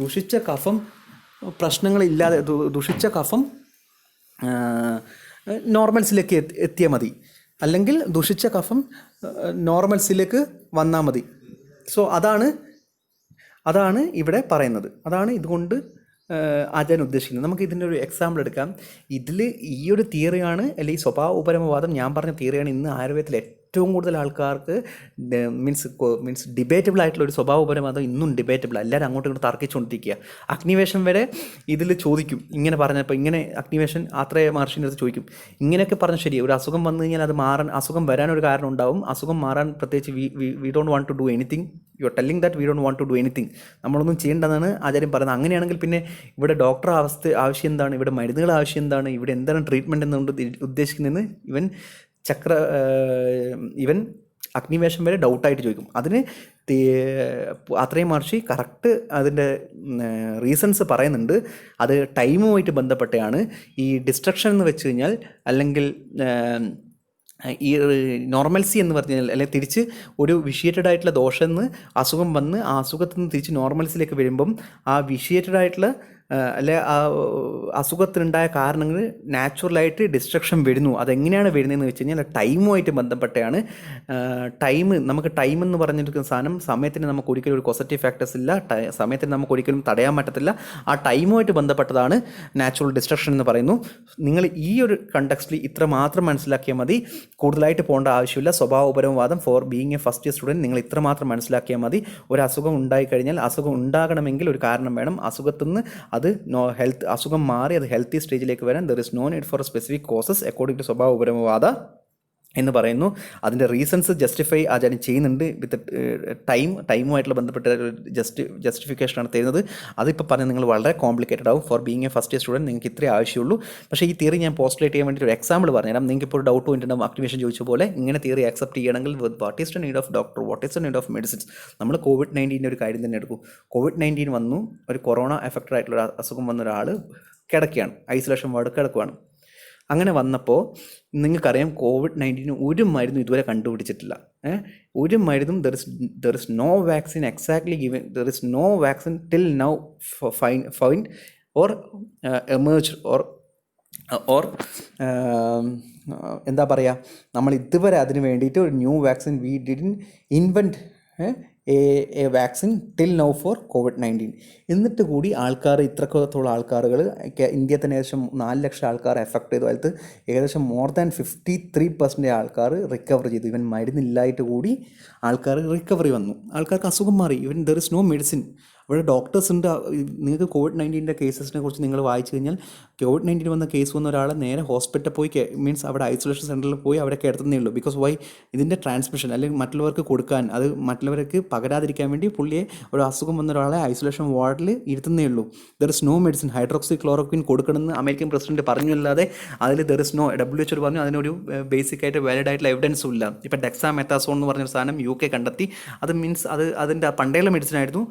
ദുഷിച്ച കഫം പ്രശ്നങ്ങളില്ലാതെ, ദുഷിച്ച കഫം നോർമൽസിലേക്ക് എത്തിയാൽ മതി, അല്ലെങ്കിൽ ദുഷിച്ച കഫം നോർമൽസിലേക്ക് വന്നാൽ മതി. സോ അതാണ് ഇവിടെ പറയുന്നത്, അതാണ് ഇതുകൊണ്ട് ആചാരം ഉദ്ദേശിക്കുന്നത്. നമുക്ക് ഇതിൻ്റെ ഒരു എക്സാമ്പിൾ എടുക്കാം. ഈ ഒരു തിയറിയാണ്, അല്ലെങ്കിൽ ഈ സ്വഭാവ ഉപരമവാദം ഞാൻ പറഞ്ഞ തിയറിയാണ് ഇന്ന് ആയുർവേദത്തിൽ ഏറ്റവും കൂടുതൽ ആൾക്കാർക്ക് മീൻസ് ഡിബേറ്റബിൾ ആയിട്ടുള്ള ഒരു സ്വഭാവ ഉപരമവാദം ഇന്നും ഡിബേറ്റബിൾ. എല്ലാവരും അങ്ങോട്ടും ഇങ്ങോട്ട് തർക്കിച്ചുകൊണ്ടിരിക്കുക. അഗ്നിവേശം വരെ ഇതിൽ ചോദിക്കും, ഇങ്ങനെ പറഞ്ഞപ്പോൾ ഇങ്ങനെ അഗ്നിവേശൻ ആത്രേയ മഹർഷിൻ്റെ അടുത്ത് ചോദിക്കും, ഇങ്ങനെയൊക്കെ പറഞ്ഞാൽ ശരി, ഒരു അസുഖം വന്നു കഴിഞ്ഞാൽ അത് മാറാൻ, അസുഖം വരാനൊരു കാരണം ഉണ്ടാവും, അസുഖം മാറാൻ പ്രത്യേകിച്ച് we don't want to do anything, you are telling that we don't want to do anything, നമ്മളൊന്നും ചെയ്യേണ്ടതെന്നാണ് ആചാര്യം പറയുന്നത്. അങ്ങനെയാണെങ്കിൽ പിന്നെ ഇവിടെ ഡോക്ടർ ആവശ്യം എന്താണ്, ഇവിടെ മരുന്നുകൾ ആവശ്യം എന്താണ്, ഇവിടെ എന്താണ് ട്രീറ്റ്മെൻറ്റ് എന്നുകൊണ്ട് ഉദ്ദേശിക്കുന്നതെന്ന് ഇവൻ അഗ്നിവേശം വരെ ഡൗട്ടായിട്ട് ചോദിക്കും. അതിന് അത്രയും മഹർഷി കറക്റ്റ് അതിൻ്റെ റീസൺസ് പറയുന്നുണ്ട്. അത് ടൈമുമായിട്ട് ബന്ധപ്പെട്ടാണ്. ഈ ഡിസ്ട്രക്ഷൻ എന്ന് വെച്ച് കഴിഞ്ഞാൽ, അല്ലെങ്കിൽ ഈ നോർമൽസി എന്ന് പറഞ്ഞാൽ അല്ലെങ്കിൽ തിരിച്ച് ഒരു വിഷിയേറ്റഡ് ആയിട്ടുള്ള ദോഷം എന്ന് അസുഖം വന്ന് ആ അസുഖത്തിൽ നിന്ന് തിരിച്ച് നോർമൽസിലേക്ക് വരുമ്പം ആ വിഷിയേറ്റഡ് ആയിട്ടുള്ള അല്ലെ ആ അസുഖത്തിനുണ്ടായ കാരണങ്ങൾ നാച്ചുറലായിട്ട് ഡിസ്ട്രക്ഷൻ വരുന്നു. അതെങ്ങനെയാണ് വരുന്നതെന്ന് വെച്ച് കഴിഞ്ഞാൽ ടൈമുമായിട്ട് ബന്ധപ്പെട്ടാണ്. നമുക്ക് ടൈം എന്ന് പറഞ്ഞിരിക്കുന്ന സാധനം സമയത്തിന് നമുക്ക് ഒരിക്കലും ഒരു പോസിറ്റീവ് ഫാക്ടേഴ്സ് ഇല്ല, സമയത്തിന് നമുക്ക് ഒരിക്കലും തടയാൻ പറ്റത്തില്ല. ആ ടൈമുമായിട്ട് ബന്ധപ്പെട്ടതാണ് നാച്ചുറൽ ഡിസ്ട്രക്ഷൻ എന്ന് പറയുന്നു. നിങ്ങൾ ഈ ഒരു കണ്ടക്സ്റ്റിൽ ഇത്ര മാത്രം മനസ്സിലാക്കിയാൽ മതി, കൂടുതലായിട്ട് പോകേണ്ട ആവശ്യമില്ല. സ്വഭാവപരവാദം for being a first year student നിങ്ങൾ ഇത്ര മാത്രം മനസ്സിലാക്കിയാൽ മതി. ഒരു അസുഖം ഉണ്ടായിക്കഴിഞ്ഞാൽ അസുഖം ഉണ്ടാകണമെങ്കിൽ ഒരു കാരണം വേണം. അസുഖത്തിൽ നിന്ന് അത് അസുഖം മാറി അത് ഹെൽത്തി സ്റ്റേജിലേക്ക് വരാൻ there is no need for specific causes according to svabhavaparavada എന്ന് പറയുന്നു. അതിൻ്റെ റീസൺസ് ജസ്റ്റിഫൈ ആചാര്യം ചെയ്യുന്നുണ്ട് വിത്ത് ടൈമുമായിട്ടുള്ള ബന്ധപ്പെട്ട ജസ്റ്റിഫിക്കേഷനാണ് തരുന്നത്. അതിപ്പോൾ പറഞ്ഞാൽ നിങ്ങൾ വളരെ കോംപ്ലിക്കേറ്റഡ് ആവും. Four being a first year student നിങ്ങൾക്ക് ഇത്രേ ആവശ്യമുള്ളൂ. പക്ഷേ ഈ തിയറി ഞാൻ പോസ്റ്റുലേറ്റ് ചെയ്യാൻ വേണ്ടി ഒരു എക്സാമ്പിൾ പറഞ്ഞുതരാം. നിങ്ങൾക്ക് ഇപ്പോൾ ഒരു ഡൗട്ട് പോയിട്ടുണ്ടാവും. ആക്ടിവേഷൻ ചോദിച്ച പോലെ ഇങ്ങനെ തിയറി ആക്സെപ്റ്റ് ചെയ്യണമെങ്കിൽ what is the need of doctor, what is the need of medicines. നമ്മൾ COVID-19 ഒരു കാര്യം തന്നെ എടുക്കും. COVID-19 വന്നു, ഒരു കൊറോണ എഫക്റ്റഡ് ആയിട്ടുള്ള അസുഖം വന്ന ഒരാൾ കിടക്കുകയാണ്, ഐസൊലേഷൻ വാർഡ് കിടക്കുകയാണ്. അങ്ങനെ വന്നപ്പോൾ നിങ്ങൾക്കറിയാം COVID-19 ഒരു മരുന്നും ഇതുവരെ കണ്ടുപിടിച്ചിട്ടില്ല. ഒരു മരുന്നും there is no vaccine exactly given, there is no vaccine till now find or emerge or എന്താ പറയുക, നമ്മൾ ഇതുവരെ അതിന് വേണ്ടിയിട്ട് ഒരു new vaccine we didn't invent a vaccine till now for COVID-19. എന്നിട്ട് കൂടി ആൾക്കാർ ഇത്രത്തോളം ആൾക്കാരുകൾ ഇന്ത്യയിൽ തന്നെ ഏകദേശം 4 ലക്ഷം ആൾക്കാർ എഫക്ട് ചെയ്തു. അതിൽ ഏകദേശം മോർ ദാൻ 53% ആൾക്കാർ റിക്കവർ ചെയ്തു. ഇവൻ മരുന്നില്ലായിട്ട് കൂടി ആൾക്കാർ റിക്കവറി വന്നു, ആൾക്കാർക്ക് അസുഖം മാറി. ഇവൻ ദർ ഇസ് നോ മെഡിസിൻ. അവിടെ ഡോക്ടേഴ്സ് ഉണ്ട്. നിങ്ങൾക്ക് COVID-19 കേസസിനെ കുറിച്ച് നിങ്ങൾ വായിച്ചു കഴിഞ്ഞാൽ COVID-19 വന്ന കേസ് വന്ന ഒരാളെ നേരെ ഹോസ്പിറ്റലിൽ പോയി മീൻസ് അവിടെ ഐസൊലേഷൻ സെൻറ്ററിൽ പോയി അവിടെ കിടത്തുന്നേ ഉള്ളൂ. ബിക്കോസ് വൈ, ഇതിൻ്റെ ട്രാൻസ്മിഷൻ അല്ലെങ്കിൽ മറ്റുള്ളവർക്ക് കൊടുക്കാൻ, അത് മറ്റുള്ളവർക്ക് പകരാതിരിക്കാൻ വേണ്ടി പുള്ളിയെ ഒരു അസുഖം വന്ന ഒരാളെ ഐസൊലേഷൻ വാർഡിൽ ഇരുത്തുന്നേ ഉള്ളൂ. There is no medicine. Hydroxychloroquine കൊടുക്കണമെന്ന് അമേരിക്കൻ പ്രസിഡന്റ് പറഞ്ഞല്ലാതെ അതിൽ ദർ ഇസ് നോ, WHO പറഞ്ഞു അതിനൊരു ബേസിക് ആയിട്ട് വാലിഡ് ആയിട്ടുള്ള എവിഡൻസും ഇല്ല. ഇപ്പം ഡെക്സാമെത്താസോൺ എന്ന് പറഞ്ഞൊരു സാധനം UK കണ്ടെത്തി. അത് മീൻസ് അതിൻ്റെ പണ്ടേയുള്ള മെഡിസിൻ ആയിരുന്നു.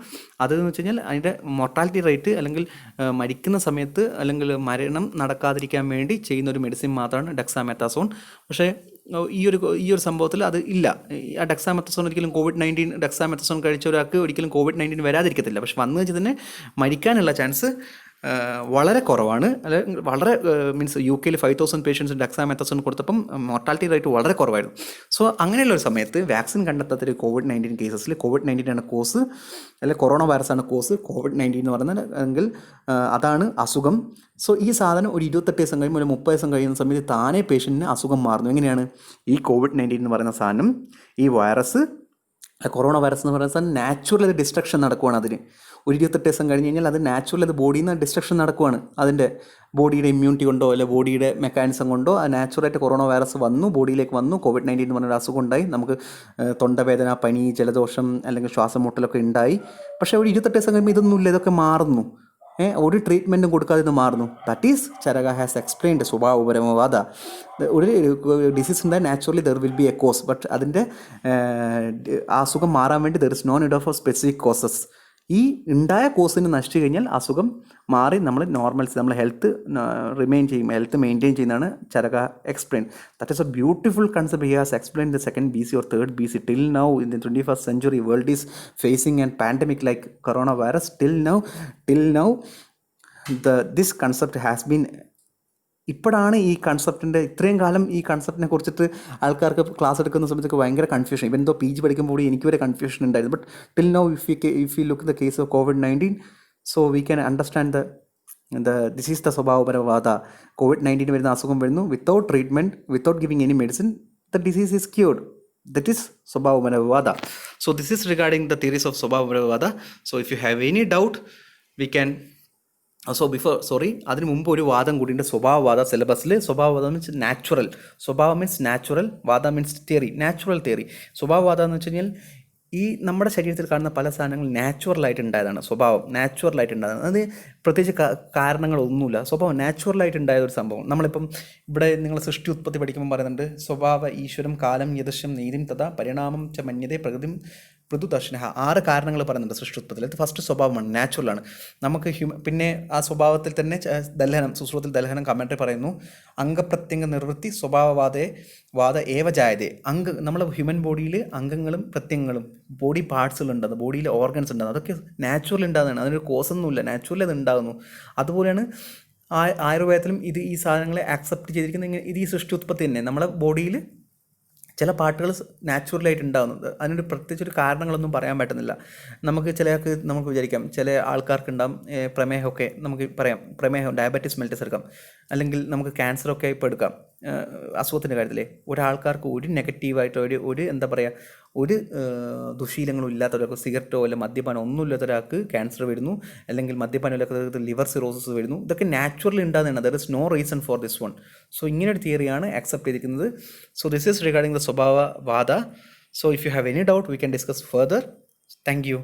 അതെന്ന് വെച്ച് കഴിഞ്ഞാൽ അതിൻ്റെ മൊർട്ടാലിറ്റി റേറ്റ് അല്ലെങ്കിൽ മരിക്കുന്ന സമയത്ത് അല്ലെങ്കിൽ മരണം നടക്കാതിരിക്കാൻ വേണ്ടി ചെയ്യുന്ന ഒരു മെഡിസിൻ മാത്രമാണ് ഡെക്സാമെത്താസോൺ. പക്ഷേ ഈ ഒരു സംഭവത്തിൽ അത് ഇല്ല. ആ ഡെക്സാമെത്തസോൺ ഒരിക്കലും ഡെക്സാമെത്തസോൺ കഴിച്ച ഒരാൾക്ക് ഒരിക്കലും COVID-19 വരാതിരിക്കത്തില്ല. പക്ഷെ വന്നു വെച്ച് തന്നെ മരിക്കാനുള്ള ചാൻസ് വളരെ കുറവാണ്. അല്ലെങ്കിൽ വളരെ മീൻസ് UK 5,000 പേഷ്യൻസ് ഡെക്സാമെത്തസോൺ കൊടുത്തപ്പം മോർട്ടാലിറ്റി റേറ്റ് വളരെ കുറവായിരുന്നു. സോ അങ്ങനെയുള്ള ഒരു സമയത്ത് വാക്സിൻ കണ്ടെത്താത്തൊരു COVID-19 കേസസിൽ COVID-19 ആണ് കോസ്, അല്ലെങ്കിൽ കൊറോണ വൈറസാണ് കോസ്. COVID-19 എന്ന് പറയുന്നത് എങ്കിൽ അതാണ് അസുഖം. സോ ഈ സാധനം ഒരു 28 ദിവസം കഴിയുമ്പോൾ ഒരു 30 ദിവസം കഴിയുന്ന സമയത്ത് താനേ പേഷ്യൻറ്റിന് അസുഖം മാറുന്നു. എങ്ങനെയാണ്? ഈ COVID-19 എന്ന് പറയുന്ന സാധനം, ഈ വൈറസ്, കൊറോണ വൈറസ് എന്ന് പറയുന്ന സാധനം നാച്ചുറൽ ഡിസ്ട്രക്ഷൻ നടക്കുവാണ്. അതിന് ഒരു 28 ദിവസം കഴിഞ്ഞ് കഴിഞ്ഞാൽ അത് നാച്ചുറൽ അത് ബോഡിയിൽ നിന്ന് ഡിസ്ട്രക്ഷൻ നടക്കുവാണ്. അതിൻ്റെ ബോഡിയുടെ ഇമ്മ്യൂണിറ്റി കൊണ്ടോ അല്ലെങ്കിൽ ബോഡിയുടെ മെക്കാനിസം കൊണ്ടോ അത് നാച്ചുറലായിട്ട് കൊറോണ വൈറസ് വന്നു, ബോഡിയിലേക്ക് വന്നു. COVID-19 എന്ന് പറഞ്ഞൊരു അസുഖം ഉണ്ടായി. നമുക്ക് തൊണ്ടവേദന, പനി, ജലദോഷം അല്ലെങ്കിൽ ശ്വാസം മുട്ടലൊക്കെ ഉണ്ടായി. പക്ഷേ ഒരു 28 ദിവസം കഴിയുമ്പോൾ ഇതൊന്നുമില്ല, ഇതൊക്കെ മാറുന്നു. ഒരു ട്രീറ്റ്മെൻറ്റും കൊടുക്കാതെ ഇത് മാറുന്നു. That is Charaka has explained സ്വഭാവപരമവാദ. ഒരു ഡിസീസ് ഉണ്ടായി naturally there will be a cause, but അതിൻ്റെ ആ അസുഖം മാറാൻ വേണ്ടി there is no need of specific causes. ഈ ഉണ്ടായ കോസിന് നശിച്ചു കഴിഞ്ഞാൽ അസുഖം മാറി നമ്മൾ നോർമൽസ്, നമ്മൾ ഹെൽത്ത് റിമെയിൻ ചെയ്യും, ഹെൽത്ത് മെയിൻറ്റെയിൻ ചെയ്യുന്നതാണ് Charaka explain. That is A beautiful concept. He has explain the 2nd BC or 3rd BC. Till now in the 21st century world is facing a pandemic like coronavirus. Till now this concept has been, ഇപ്പോഴാണ് ഈ കൺസെപ്റ്റിൻ്റെ, ഇത്രയും കാലം ഈ കൺസെപ്റ്റിനെ കുറിച്ചിട്ട് ആൾക്കാർക്ക് class എടുക്കുന്ന സമയത്തൊക്കെ ഭയങ്കര കൺഫ്യൂഷൻ. ഇവൻ എന്തോ PG പഠിക്കുമ്പോൾ എനിക്ക് വരെ കൺഫ്യൂഷൻ ഉണ്ടായിരുന്നു. But till now if you look at the case of COVID-19, so we can understand this is the സ്വഭാവപരവാദ. COVID-19 വരുന്ന അസുഖം വരുന്നു, without treatment, without giving any medicine, the disease is cured. That is സ്വഭാവപരവാദ. So this is regarding the theories of സ്വഭാവപരവാദ. So if you have any doubt, we can അതിന് മുമ്പ് ഒരു വാദം കൂടിയുണ്ട് സ്വഭാവവാദ സിലബസിൽ. സ്വഭാവവാദം മീൻസ് നാച്ചുറൽ, സ്വഭാവം മീൻസ് നാച്ചുറൽ, വാദ മീൻസ് തിയറി, നാച്ചുറൽ തിയറി. സ്വഭാവവാദം എന്ന് വെച്ച് കഴിഞ്ഞാൽ ഈ നമ്മുടെ ശരീരത്തിൽ കാണുന്ന പല സാധനങ്ങളും നാച്ചുറലായിട്ട് ഉണ്ടായതാണ്. സ്വഭാവം നാച്ചുറലായിട്ട് ഉണ്ടായതാണ്. അത് പ്രത്യേകിച്ച് കാരണങ്ങളൊന്നുമില്ല. സ്വഭാവം നാച്ചുറലായിട്ട് ഉണ്ടായ ഒരു സംഭവം. നമ്മളിപ്പം ഇവിടെ നിങ്ങൾ സൃഷ്ടി ഉത്പത്തി പഠിക്കുമ്പോൾ പറയുന്നുണ്ട് സ്വഭാവ ഈശ്വരം കാലം യദൃശം നീതിം തഥാ പരിണാമം ച മന്യതേ മൃദുദർശന 6 കാരണങ്ങൾ പറയുന്നുണ്ട് സൃഷ്ടിത്വത്തിൽ. ഇത് ഫസ്റ്റ് സ്വഭാവമാണ്, നാച്ചുറലാണ്. നമുക്ക് പിന്നെ ആ സ്വഭാവത്തിൽ തന്നെ ദലഹനം സുശ്രുതത്തിൽ ദലഹനം കമൻറ്ററി പറയുന്നു, അംഗപ്രത്യംഗ നിർവൃത്തി വാദ ഏവജായതേ. നമ്മളെ ഹ്യൂമൻ ബോഡിയിൽ അംഗങ്ങളും പ്രത്യംഗങ്ങളും ബോഡി പാർട്സുകളുണ്ടെന്ന്, ബോഡിയിൽ ഓർഗൻസ് ഉണ്ടാകുന്നു, അതൊക്കെ നാച്ചുറൽ ഉണ്ടാകുന്നതാണ്. അതിനൊരു കോസൊന്നുമില്ല, നാച്ചുറലി അത് ഉണ്ടാകുന്നു. അതുപോലെയാണ് ആയുർവേദത്തിലും ഈ സാധനങ്ങളെ ആക്സെപ്റ്റ് ചെയ്തിരിക്കുന്നത്. ഇത് ഈ സൃഷ്ടി ഉത്പത്തി തന്നെ നമ്മളെ ബോഡിയിൽ ചില പാട്ടുകൾ നാച്ചുറലായിട്ട് ഉണ്ടാകുന്നത്. അതിനൊരു പ്രത്യേകിച്ചൊരു കാരണങ്ങളൊന്നും പറയാൻ പറ്റുന്നില്ല. നമുക്ക് വിചാരിക്കാം ചില ആൾക്കാർക്കുണ്ടാകും പ്രമേഹമൊക്കെ, നമുക്ക് പറയാം പ്രമേഹം, ഡയബറ്റീസ് മെൽറ്റസ് എടുക്കാം, അല്ലെങ്കിൽ നമുക്ക് ക്യാൻസറൊക്കെ ഇപ്പോൾ എടുക്കാം. അസുഖത്തിൻ്റെ കാര്യത്തിൽ ഒരാൾക്കാർക്ക് ഒരു നെഗറ്റീവായിട്ട് ഒരു എന്താ പറയുക, ഒരു ദുശീലങ്ങളും ഇല്ലാത്ത ഒരാൾക്ക്, സിഗരറ്റോ അല്ല മദ്യപാനം ഒന്നും ഇല്ലാത്ത ഒരാൾക്ക് ക്യാൻസർ വരുന്നു, അല്ലെങ്കിൽ മദ്യപാനം ഇല്ലാത്ത ലിവർ സിറോസിസ് വരുന്നു. ഇതൊക്കെ നാച്ചുറലി ഉണ്ടാകുന്നതാണ്. There is no reason for this one. So ഇങ്ങനൊരു തിയറിയാണ് ആക്സെപ്റ്റ് ചെയ്തിരിക്കുന്നത്. So this is regarding the സ്വഭാവവാദ. So if you have any doubt we can discuss further. Thank U.